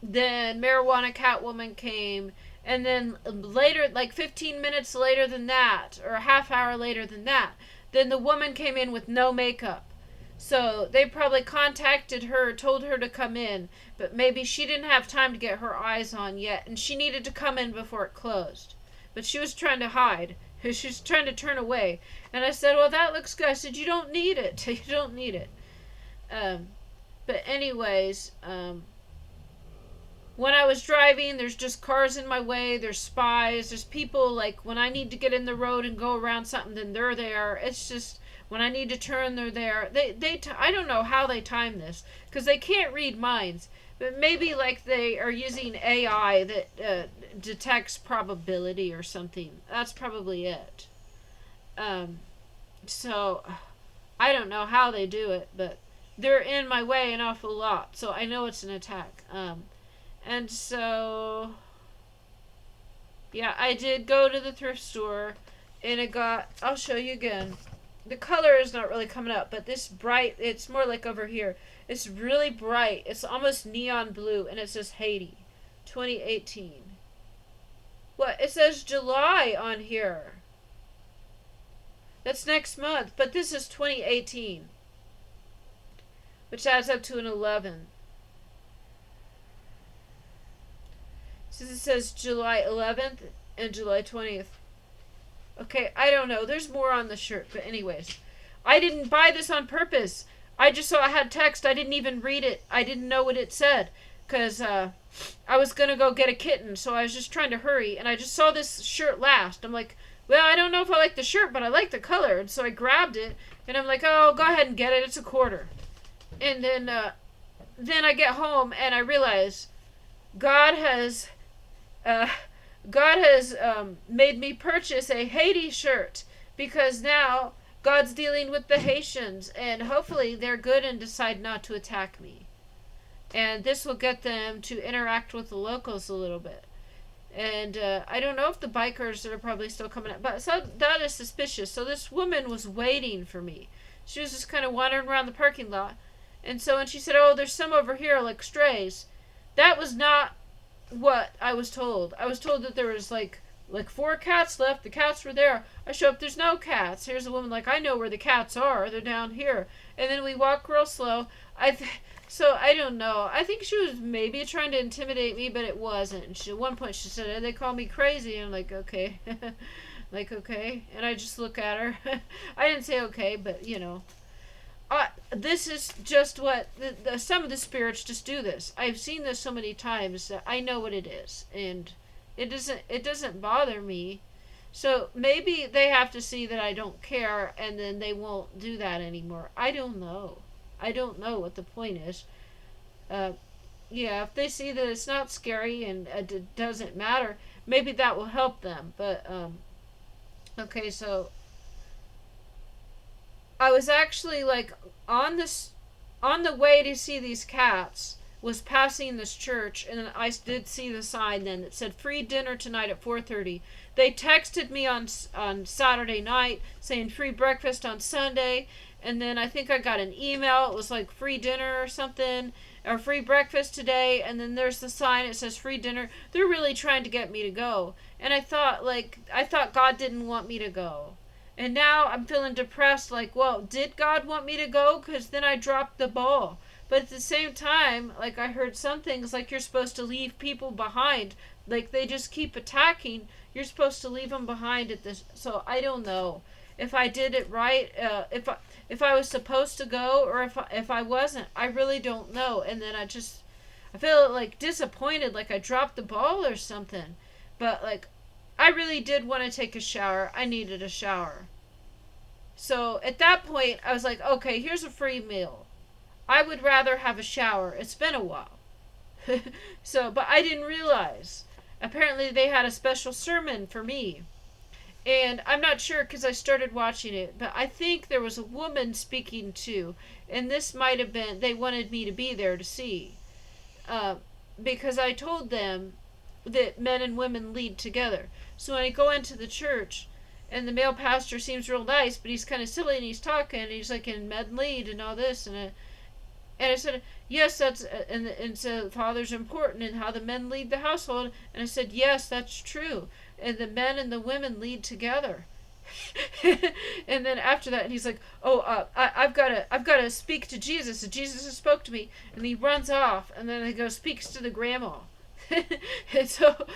Marijuana Catwoman came. And then later, like 15 minutes later than that, or a half hour later than that, then the woman came in with no makeup. So they probably contacted her, told her to come in, but maybe she didn't have time to get her eyes on yet, and she needed to come in before it closed. But she was trying to hide. She was trying to turn away. And I said, well, that looks good. I said, you don't need it. You don't need it. But anyways, when I was driving, there's just cars in my way. There's spies. There's people, like, when I need to get in the road and go around something, then they're there. It's just... when I need to turn, they're there. I don't know how they time this, because they can't read minds. But maybe like they are using AI that detects probability or something. That's probably it. So I don't know how they do it, but they're in my way an awful lot. So I know it's an attack. And so, yeah, I did go to the thrift store, and it got, I'll show you again. The color is not really coming up, but this bright, it's more like over here. It's really bright. It's almost neon blue, and it says Haiti, 2018. What? It says July on here. That's next month, but this is 2018, which adds up to an 11. Since it says July 11th and July 20th. Okay, I don't know. There's more on the shirt. But anyways, I didn't buy this on purpose. I just saw I had text. I didn't even read it. I didn't know what it said. Because I was going to go get a kitten. So I was just trying to hurry. And I just saw this shirt last. I'm like, well, I don't know if I like the shirt, but I like the color. And so I grabbed it. And I'm like, oh, go ahead and get it. It's $25. And then I get home and I realize God has made me purchase a Haiti shirt, because now God's dealing with the Haitians, and hopefully they're good and decide not to attack me. And this will get them to interact with the locals a little bit. And I don't know if the bikers are probably still coming up, but so that is suspicious. So this woman was waiting for me. She was just kind of wandering around the parking lot. And so when she said, oh, there's some over here like strays, that was not what I was told. I was told that there was like four cats left. The cats were there. I show up. There's no cats. Here's a woman like, I know where the cats are. They're down here. And then we walk real slow. So I don't know. I think she was maybe trying to intimidate me, but it wasn't. And at one point she said, "They call me crazy." And I'm like, okay, like okay. And I just look at her. I didn't say okay, but you know. This is just what some of the spirits just do this. I've seen this so many times that I know what it is, and it doesn't bother me. So maybe they have to see that I don't care, and then they won't do that anymore. I don't know. I don't know what the point is. Uh, yeah, if they see that it's not scary and it doesn't matter, maybe that will help them. But okay, so I was actually like on the way to see these cats, was passing this church, and I did see the sign then that said free dinner tonight at 4:30. They texted me on Saturday night saying free breakfast on Sunday, and then I think I got an email. It was like free dinner or something, or free breakfast today, and then there's the sign. It says free dinner. They're really trying to get me to go, and I thought God didn't want me to go. And now I'm feeling depressed, like, well, did God want me to go? Because then I dropped the ball. But at the same time, like, I heard some things like you're supposed to leave people behind. Like, they just keep attacking. You're supposed to leave them behind at this. So I don't know if I did it right, if I was supposed to go, or if I wasn't. I really don't know. And then I feel like disappointed, like I dropped the ball or something. But like, I really did want to take a shower. I needed a shower. So at that point, I was like, okay, here's a free meal. I would rather have a shower. It's been a while. So, but I didn't realize. Apparently, they had a special sermon for me. And I'm not sure because I started watching it, but I think there was a woman speaking too. And this might have been, they wanted me to be there to see. Uh, because I told them that men and women lead together. So when I go into the church, and the male pastor seems real nice, but he's kind of silly and he's talking, and he's like, in men lead and all this, and I said, yes, that's, and so fathers are important and how the men lead the household, and I said, yes, that's true, and the men and the women lead together. And then after that, he's like, oh, I've got to speak to Jesus, and Jesus has spoke to me, and he runs off, and then he goes speaks to the grandma. And so,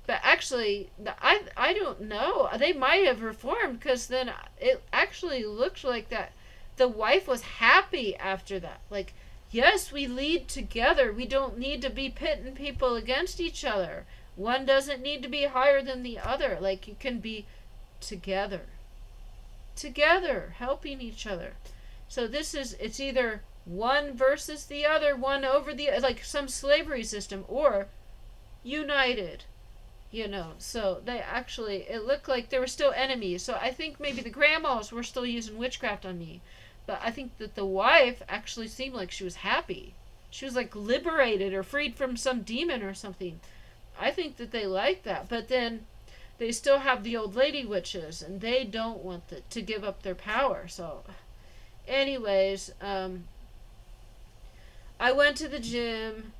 but actually, I don't know. They might have reformed, because then it actually looked like that the wife was happy after that. Like, yes, we lead together. We don't need to be pitting people against each other. One doesn't need to be higher than the other. Like, you can be together. Together, helping each other. So it's either one versus the other, one over the, like some slavery system, or united. So they actually, it looked like they were still enemies. So I think maybe the grandmas were still using witchcraft on me. But I think that the wife actually seemed like she was happy. She was like liberated or freed from some demon or something. I think that they like that. But then they still have the old lady witches, and they don't want to give up their power. So anyways, I went to the gym,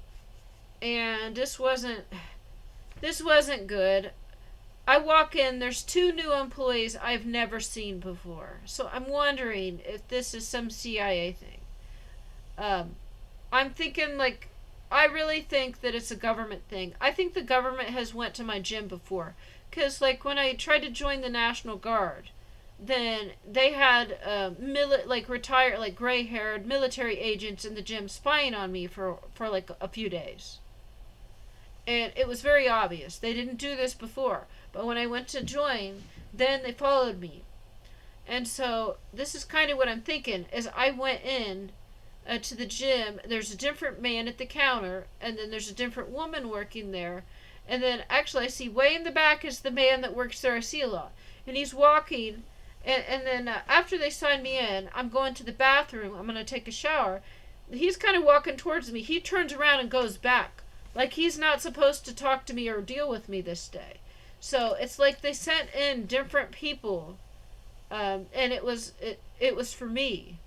and this wasn't good. I walk in, there's two new employees I've never seen before. So I'm wondering if this is some CIA thing. I'm thinking, like, I really think that it's a government thing. I think the government has went to my gym before. Because, like, when I tried to join the National Guard, then they had retired, like, gray-haired military agents in the gym spying on me for like a few days. And it was very obvious. They didn't do this before. But when I went to join, then they followed me. And so this is kind of what I'm thinking. As I went in to the gym, there's a different man at the counter, and then there's a different woman working there. And then actually I see way in the back is the man that works there. I see a lot. And he's walking. And then after they sign me in, I'm going to the bathroom. I'm going to take a shower. He's kind of walking towards me. He turns around and goes back. Like he's not supposed to talk to me or deal with me this day. So it's like they sent in different people, and it was for me.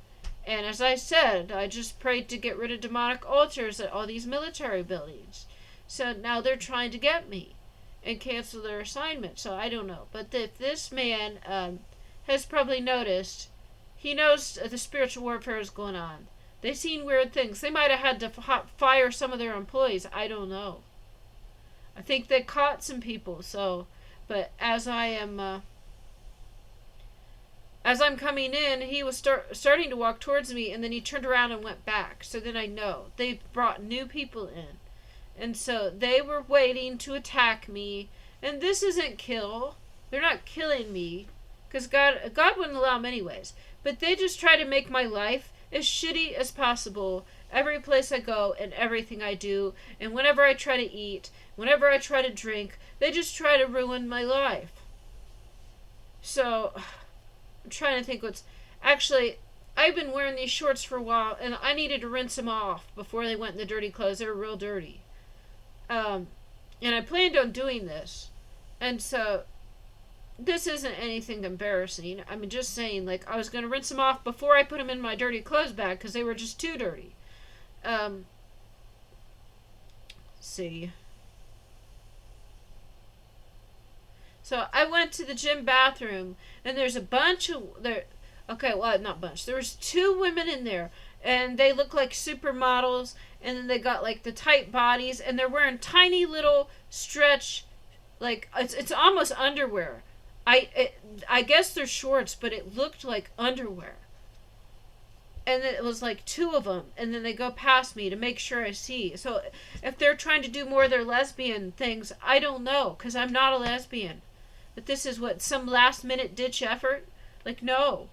And as I said, I just prayed to get rid of demonic altars at all these military buildings. So now they're trying to get me and cancel their assignment. So I don't know. But if this man has probably noticed, he knows the spiritual warfare is going on. They've seen weird things. They might have had to fire some of their employees. I don't know. I think they caught some people. So, but as I'm coming in, he was starting to walk towards me, and then he turned around and went back. So then I know they brought new people in, and so they were waiting to attack me. And this isn't kill. They're not killing me, because God wouldn't allow them anyways. But they just try to make my life as shitty as possible every place I go and everything I do. And whenever I try to eat, whenever I try to drink, they just try to ruin my life. So I'm trying to think what's... Actually, I've been wearing these shorts for a while, and I needed to rinse them off before they went in the dirty clothes. They were real dirty. And I planned on doing this. And so this isn't anything embarrassing. I'm just saying, like, I was going to rinse them off before I put them in my dirty clothes bag because they were just too dirty. See. So I went to the gym bathroom, and there's a bunch of... Okay, well, not bunch. There was 2 women in there, and they look like supermodels, and then they got, like, the tight bodies, and they're wearing tiny little stretch, like, it's almost underwear. I guess they're shorts, but it looked like underwear. And it was like 2 of them, and then they go past me to make sure I see. So if they're trying to do more of their lesbian things, I don't know, because I'm not a lesbian. But this is what, some last minute ditch effort? Like, no.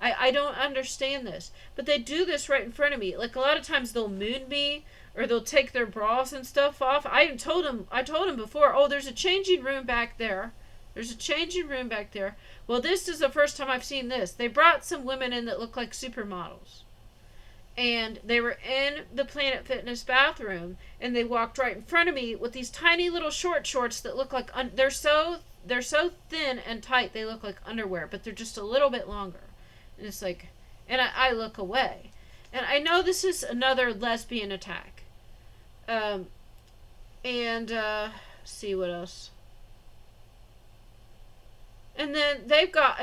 I don't understand this. But they do this right in front of me. Like, a lot of times they'll moon me, or they'll take their bras and stuff off. I told them before, oh, there's a changing room back there. There's a changing room back there. Well, this is the first time I've seen this. They brought some women in that look like supermodels. And they were in the Planet Fitness bathroom, and they walked right in front of me with these tiny little shorts that look like... they're so thin and tight, they look like underwear, but they're just a little bit longer. And it's like... And I look away. And I know this is another lesbian attack. See what else... And then they've got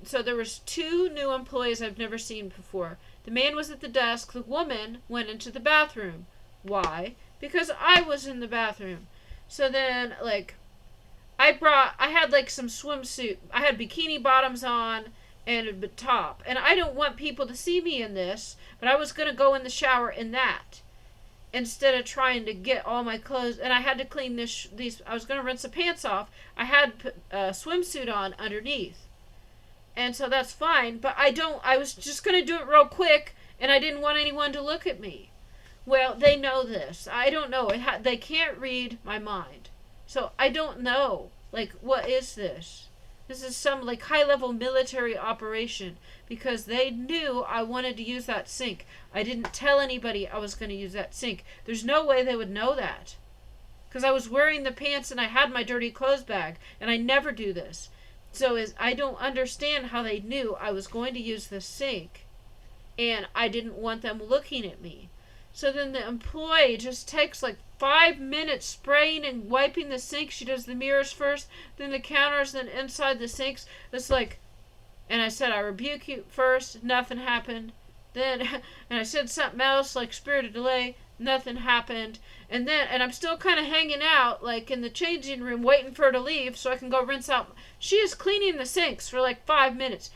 so there was 2 new employees I've never seen before. The man was at the desk. The woman went into the bathroom. Why? Because I was in the bathroom. So then, like, I had like some swimsuit. I had bikini bottoms on and a top. And I don't want people to see me in this, but I was going to go in the shower in that, instead of trying to get all my clothes. And I had to clean these. I was going to rinse the pants off. I had a swimsuit on underneath. And so that's fine. But I was just going to do it real quick, and I didn't want anyone to look at me. Well, they know this. I don't know. They can't read my mind. So I don't know. Like, what is this? This is some, like, high-level military operation, because they knew I wanted to use that sink. I didn't tell anybody I was going to use that sink. There's no way they would know that, because I was wearing the pants and I had my dirty clothes bag, and I never do this. So I don't understand how they knew I was going to use the sink, and I didn't want them looking at me. So then the employee just takes like 5 minutes spraying and wiping the sink. She does the mirrors first, then the counters, then inside the sinks. It's like, and I said, I rebuke you first. Nothing happened. Then, and I said something else like spirit of delay. Nothing happened. And I'm still kind of hanging out, like in the changing room, waiting for her to leave so I can go rinse out. She is cleaning the sinks for like 5 minutes.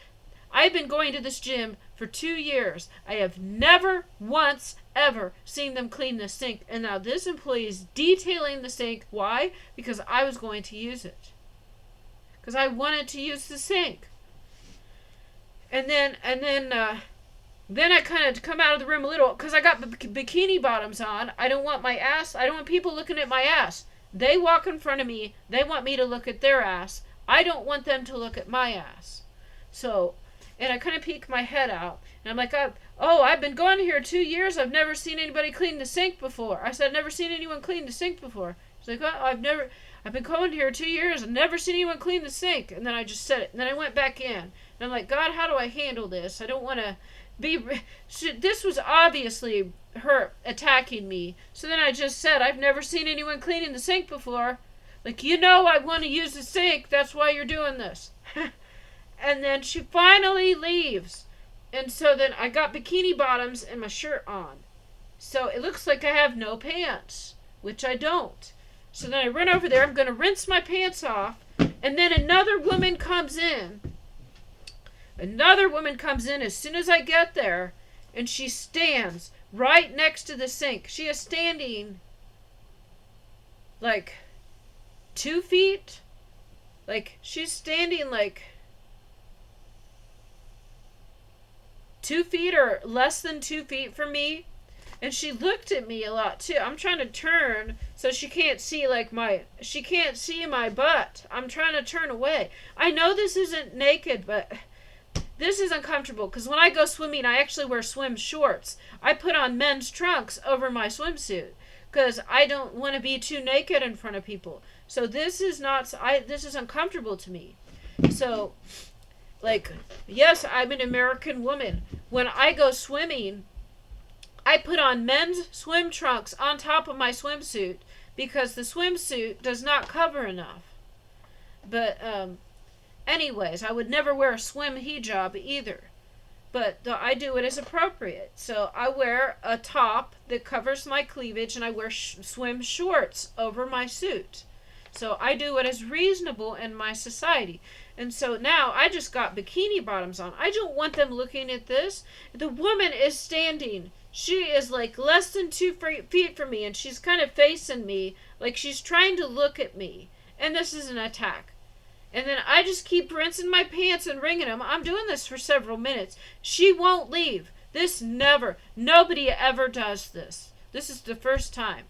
I've been going to this gym for 2 years. I have never once ever seen them clean the sink. And now this employee is detailing the sink. Why? Because I was going to use it. Because I wanted to use the sink. And then I kind of come out of the room a little, because I got bikini bottoms on. I don't want people looking at my ass. They walk in front of me. They want me to look at their ass. I don't want them to look at my ass. So, and I kind of peek my head out. And I'm like, I've been going here 2 years. I've never seen anybody clean the sink before. I said, I've never seen anyone clean the sink before. She's like, well, I've been going here 2 years. I've never seen anyone clean the sink. And then I just said it. And then I went back in. And I'm like, God, how do I handle this? I don't want to This was obviously her attacking me. So then I just said, I've never seen anyone cleaning the sink before. Like, I want to use the sink. That's why you're doing this. And then she finally leaves. And so then I got bikini bottoms and my shirt on. So it looks like I have no pants, which I don't. So then I run over there. I'm going to rinse my pants off. And then another woman comes in. Another woman comes in as soon as I get there. And she stands right next to the sink. She is standing like 2 feet. Like, she's standing like 2 feet or less than 2 feet from me. And she looked at me a lot too. I'm trying to turn so she can't see my butt. I'm trying to turn away. I know this isn't naked, but this is uncomfortable because when I go swimming, I actually wear swim shorts. I put on men's trunks over my swimsuit because I don't want to be too naked in front of people. So this is uncomfortable to me. So, like, yes, I'm an American woman. When I go swimming, I put on men's swim trunks on top of my swimsuit because the swimsuit does not cover enough. But, anyways, I would never wear a swim hijab either. But I do it as appropriate. So I wear a top that covers my cleavage and I wear swim shorts over my suit. So I do what is reasonable in my society. And so now I just got bikini bottoms on. I don't want them looking at this. The woman is standing. She is like less than 2 feet from me and she's kind of facing me like she's trying to look at me. And this is an attack. And then I just keep rinsing my pants and wringing them. I'm doing this for several minutes. She won't leave. Nobody ever does this. This is the first time.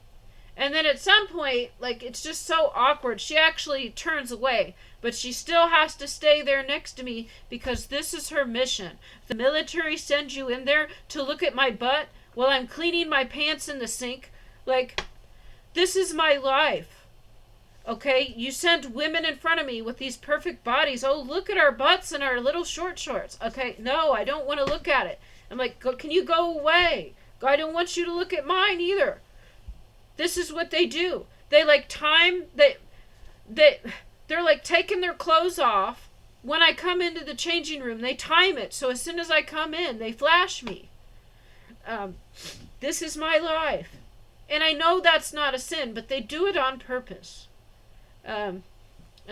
And then at some point, like, it's just so awkward. She actually turns away. But she still has to stay there next to me because this is her mission. The military sends you in there to look at my butt while I'm cleaning my pants in the sink. Like, this is my life. Okay, you sent women in front of me with these perfect bodies. Oh, look at our butts and our little short shorts. Okay, no, I don't want to look at it. I'm like, can you go away? I don't want you to look at mine either. This is what they do. They like they're like taking their clothes off. When I come into the changing room, they time it. So as soon as I come in, they flash me. This is my life. And I know that's not a sin, but they do it on purpose. And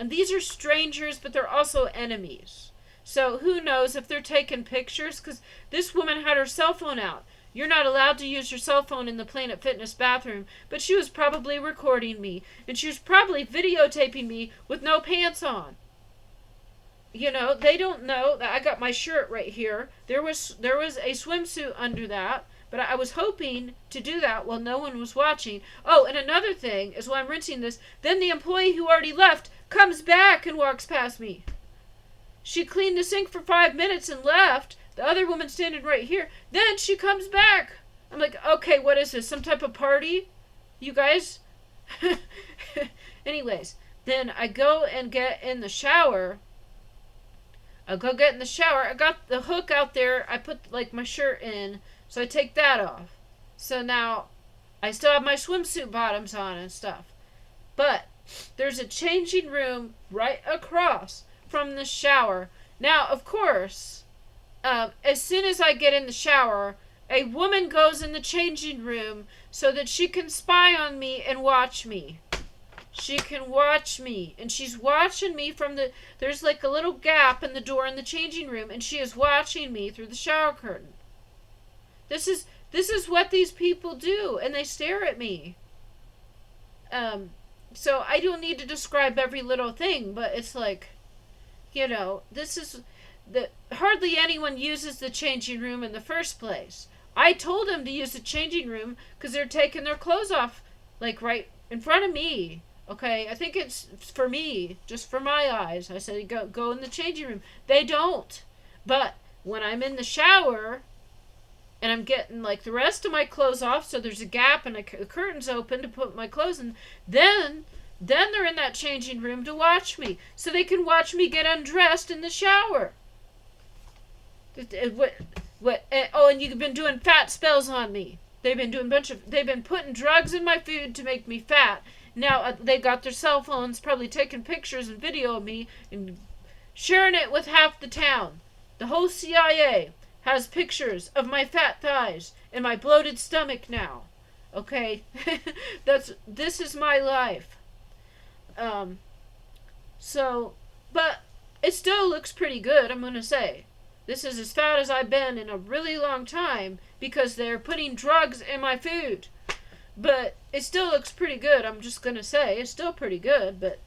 these are strangers, but they're also enemies. So who knows if they're taking pictures? Because this woman had her cell phone out. You're not allowed to use your cell phone in the Planet Fitness bathroom, but she was probably recording me. And she was probably videotaping me with no pants on. They don't know that I got my shirt right here. There was a swimsuit under that. But I was hoping to do that while no one was watching. Oh, and another thing is while I'm rinsing this, then the employee who already left comes back and walks past me. She cleaned the sink for 5 minutes and left. The other woman standing right here. Then she comes back. I'm like, okay, what is this? Some type of party? You guys? Anyways, then I go and get in the shower. I got the hook out there. I put like my shirt in. So I take that off. So now I still have my swimsuit bottoms on and stuff. But there's a changing room right across from the shower. Now, of course, as soon as I get in the shower, a woman goes in the changing room so that she can spy on me and watch me. She can watch me. And she's watching me there's like a little gap in the door in the changing room. And she is watching me through the shower curtain. This is what these people do, and they stare at me. So I don't need to describe every little thing, but it's like, hardly anyone uses the changing room in the first place. I told them to use the changing room because they're taking their clothes off, like right in front of me. Okay, I think it's for me, just for my eyes. I said go in the changing room. They don't. But when I'm in the shower and I'm getting like the rest of my clothes off, so there's a gap and the curtain's open to put my clothes in, then they're in that changing room to watch me, so they can watch me get undressed in the shower. What? Oh, and you've been doing fat spells on me. They've been putting drugs in my food to make me fat. Now they got their cell phones, probably taking pictures and video of me and sharing it with half the town. The whole CIA has pictures of my fat thighs and my bloated stomach now. Okay, this is my life. Um, so, but it still looks pretty good. I'm gonna say this is as fat as I've been in a really long time because they're putting drugs in my food. But it still looks pretty good. I'm just gonna say it's still pretty good, but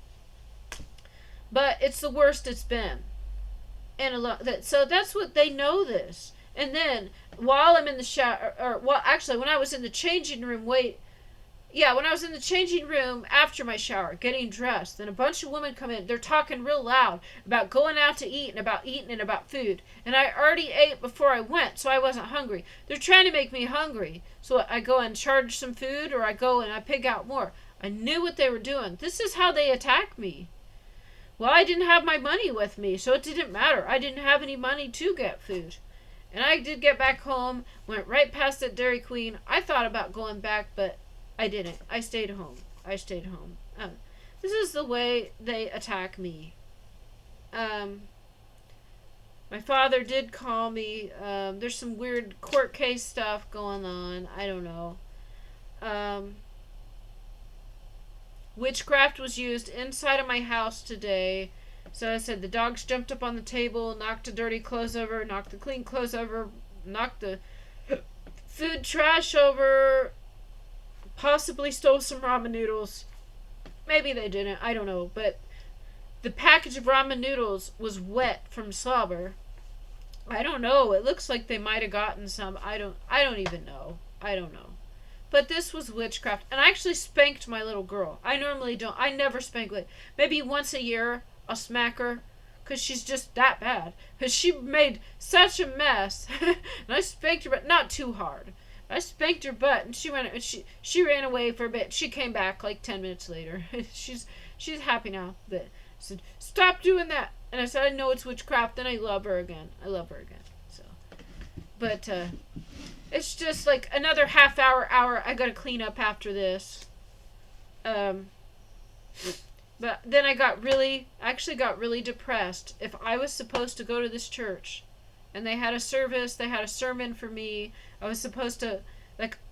it's the worst it's been. And so that's what they know this. And then while I'm in the shower, actually when I was in the changing room, when I was in the changing room after my shower, getting dressed, then a bunch of women come in. They're talking real loud about going out to eat and about eating and about food. And I already ate before I went, so I wasn't hungry. They're trying to make me hungry. So I go and charge some food, or I go and I pig out more. I knew what they were doing. This is how they attack me. Well, I didn't have my money with me, so it didn't matter. I didn't have any money to get food. And I did get back home, went right past that Dairy Queen. I thought about going back, but I didn't. I stayed home. This is the way they attack me. My father did call me. There's some weird court case stuff going on. I don't know. Witchcraft was used inside of my house today. So I said the dogs jumped up on the table, knocked the dirty clothes over, knocked the clean clothes over, knocked the food trash over, possibly stole some ramen noodles. Maybe they didn't. I don't know. But the package of ramen noodles was wet from slobber. I don't know. It looks like they might have gotten some. I don't even know. I don't know. But this was witchcraft. And I actually spanked my little girl. I normally don't. I never spank. Maybe once a year I'll smack her. Because she's just that bad. Because she made such a mess. And I spanked her, but not too hard. I spanked her butt, and she ran away for a bit. She came back like 10 minutes later. she's happy now. But I said, stop doing that. And I said, I know it's witchcraft. Then I love her again. So, but it's just like another half hour. I gotta clean up after this. But then I got really depressed. If I was supposed to go to this church, and they had a service, they had a sermon for me. I was supposed to,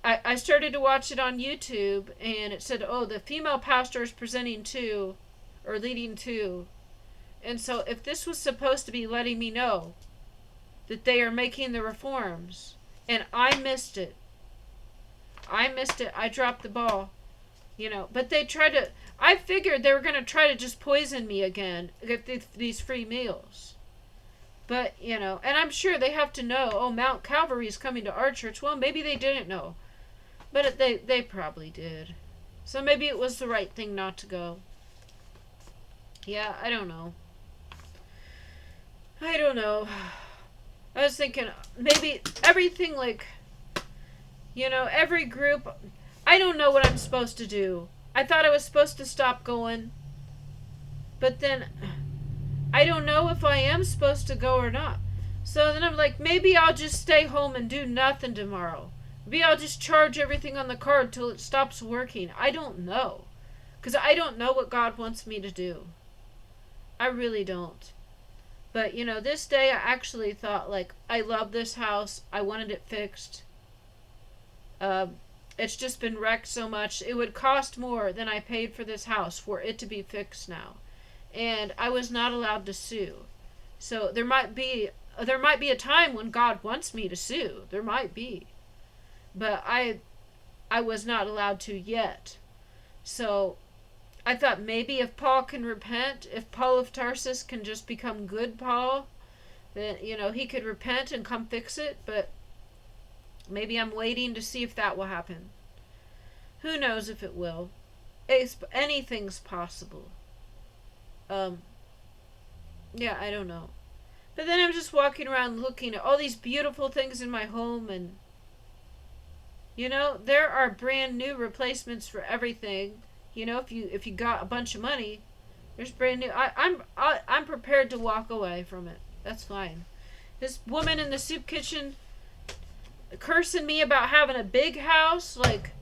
I started to watch it on YouTube, and it said, oh, the female pastor is presenting to, or leading to. And so if this was supposed to be letting me know that they are making the reforms, and I missed it. I dropped the ball. But they tried to, I figured they were going to try to just poison me again, get these free meals. But, and I'm sure they have to know, oh, Mount Calvary is coming to our church. Well, maybe they didn't know. But they probably did. So maybe it was the right thing not to go. Yeah, I don't know. I was thinking, maybe everything every group, I don't know what I'm supposed to do. I thought I was supposed to stop going. But then I don't know if I am supposed to go or not. So then I'm like, maybe I'll just stay home and do nothing tomorrow. Maybe I'll just charge everything on the card till it stops working. I don't know. Because I don't know what God wants me to do. I really don't. But, this day I actually thought, I love this house. I wanted it fixed. It's just been wrecked so much. It would cost more than I paid for this house for it to be fixed now. And I was not allowed to sue. So there might be a time when God wants me to sue. There might be. But I was not allowed to yet. So I thought maybe if Paul can repent, if Paul of Tarsus can just become good Paul, then, he could repent and come fix it. But maybe I'm waiting to see if that will happen. Who knows if it will. Anything's possible. Yeah, I don't know. But then I'm just walking around looking at all these beautiful things in my home, and there are brand new replacements for everything. If you got a bunch of money, there's brand new. I'm prepared to walk away from it. That's fine. This woman in the soup kitchen, cursing me about having a big house, like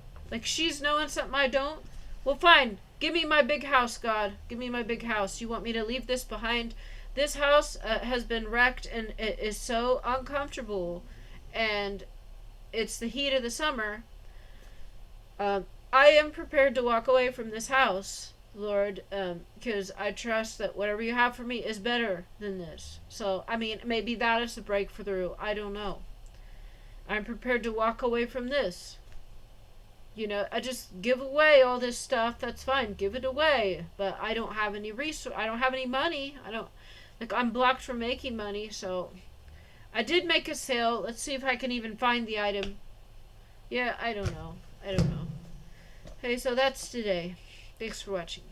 she's knowing something I don't. Well, fine. Give me my big house, God. Give me my big house. You want me to leave this behind? This house has been wrecked and it is so uncomfortable, and it's the heat of the summer. I am prepared to walk away from this house, Lord, because I trust that whatever you have for me is better than this. So, I mean, maybe that is the breakthrough. I don't know. I'm prepared to walk away from this. I just give away all this stuff. That's fine. Give it away. But I don't have any I don't have any money. I'm blocked from making money. So I did make a sale. Let's see if I can even find the item. Yeah, I don't know. Okay, so that's today. Thanks for watching.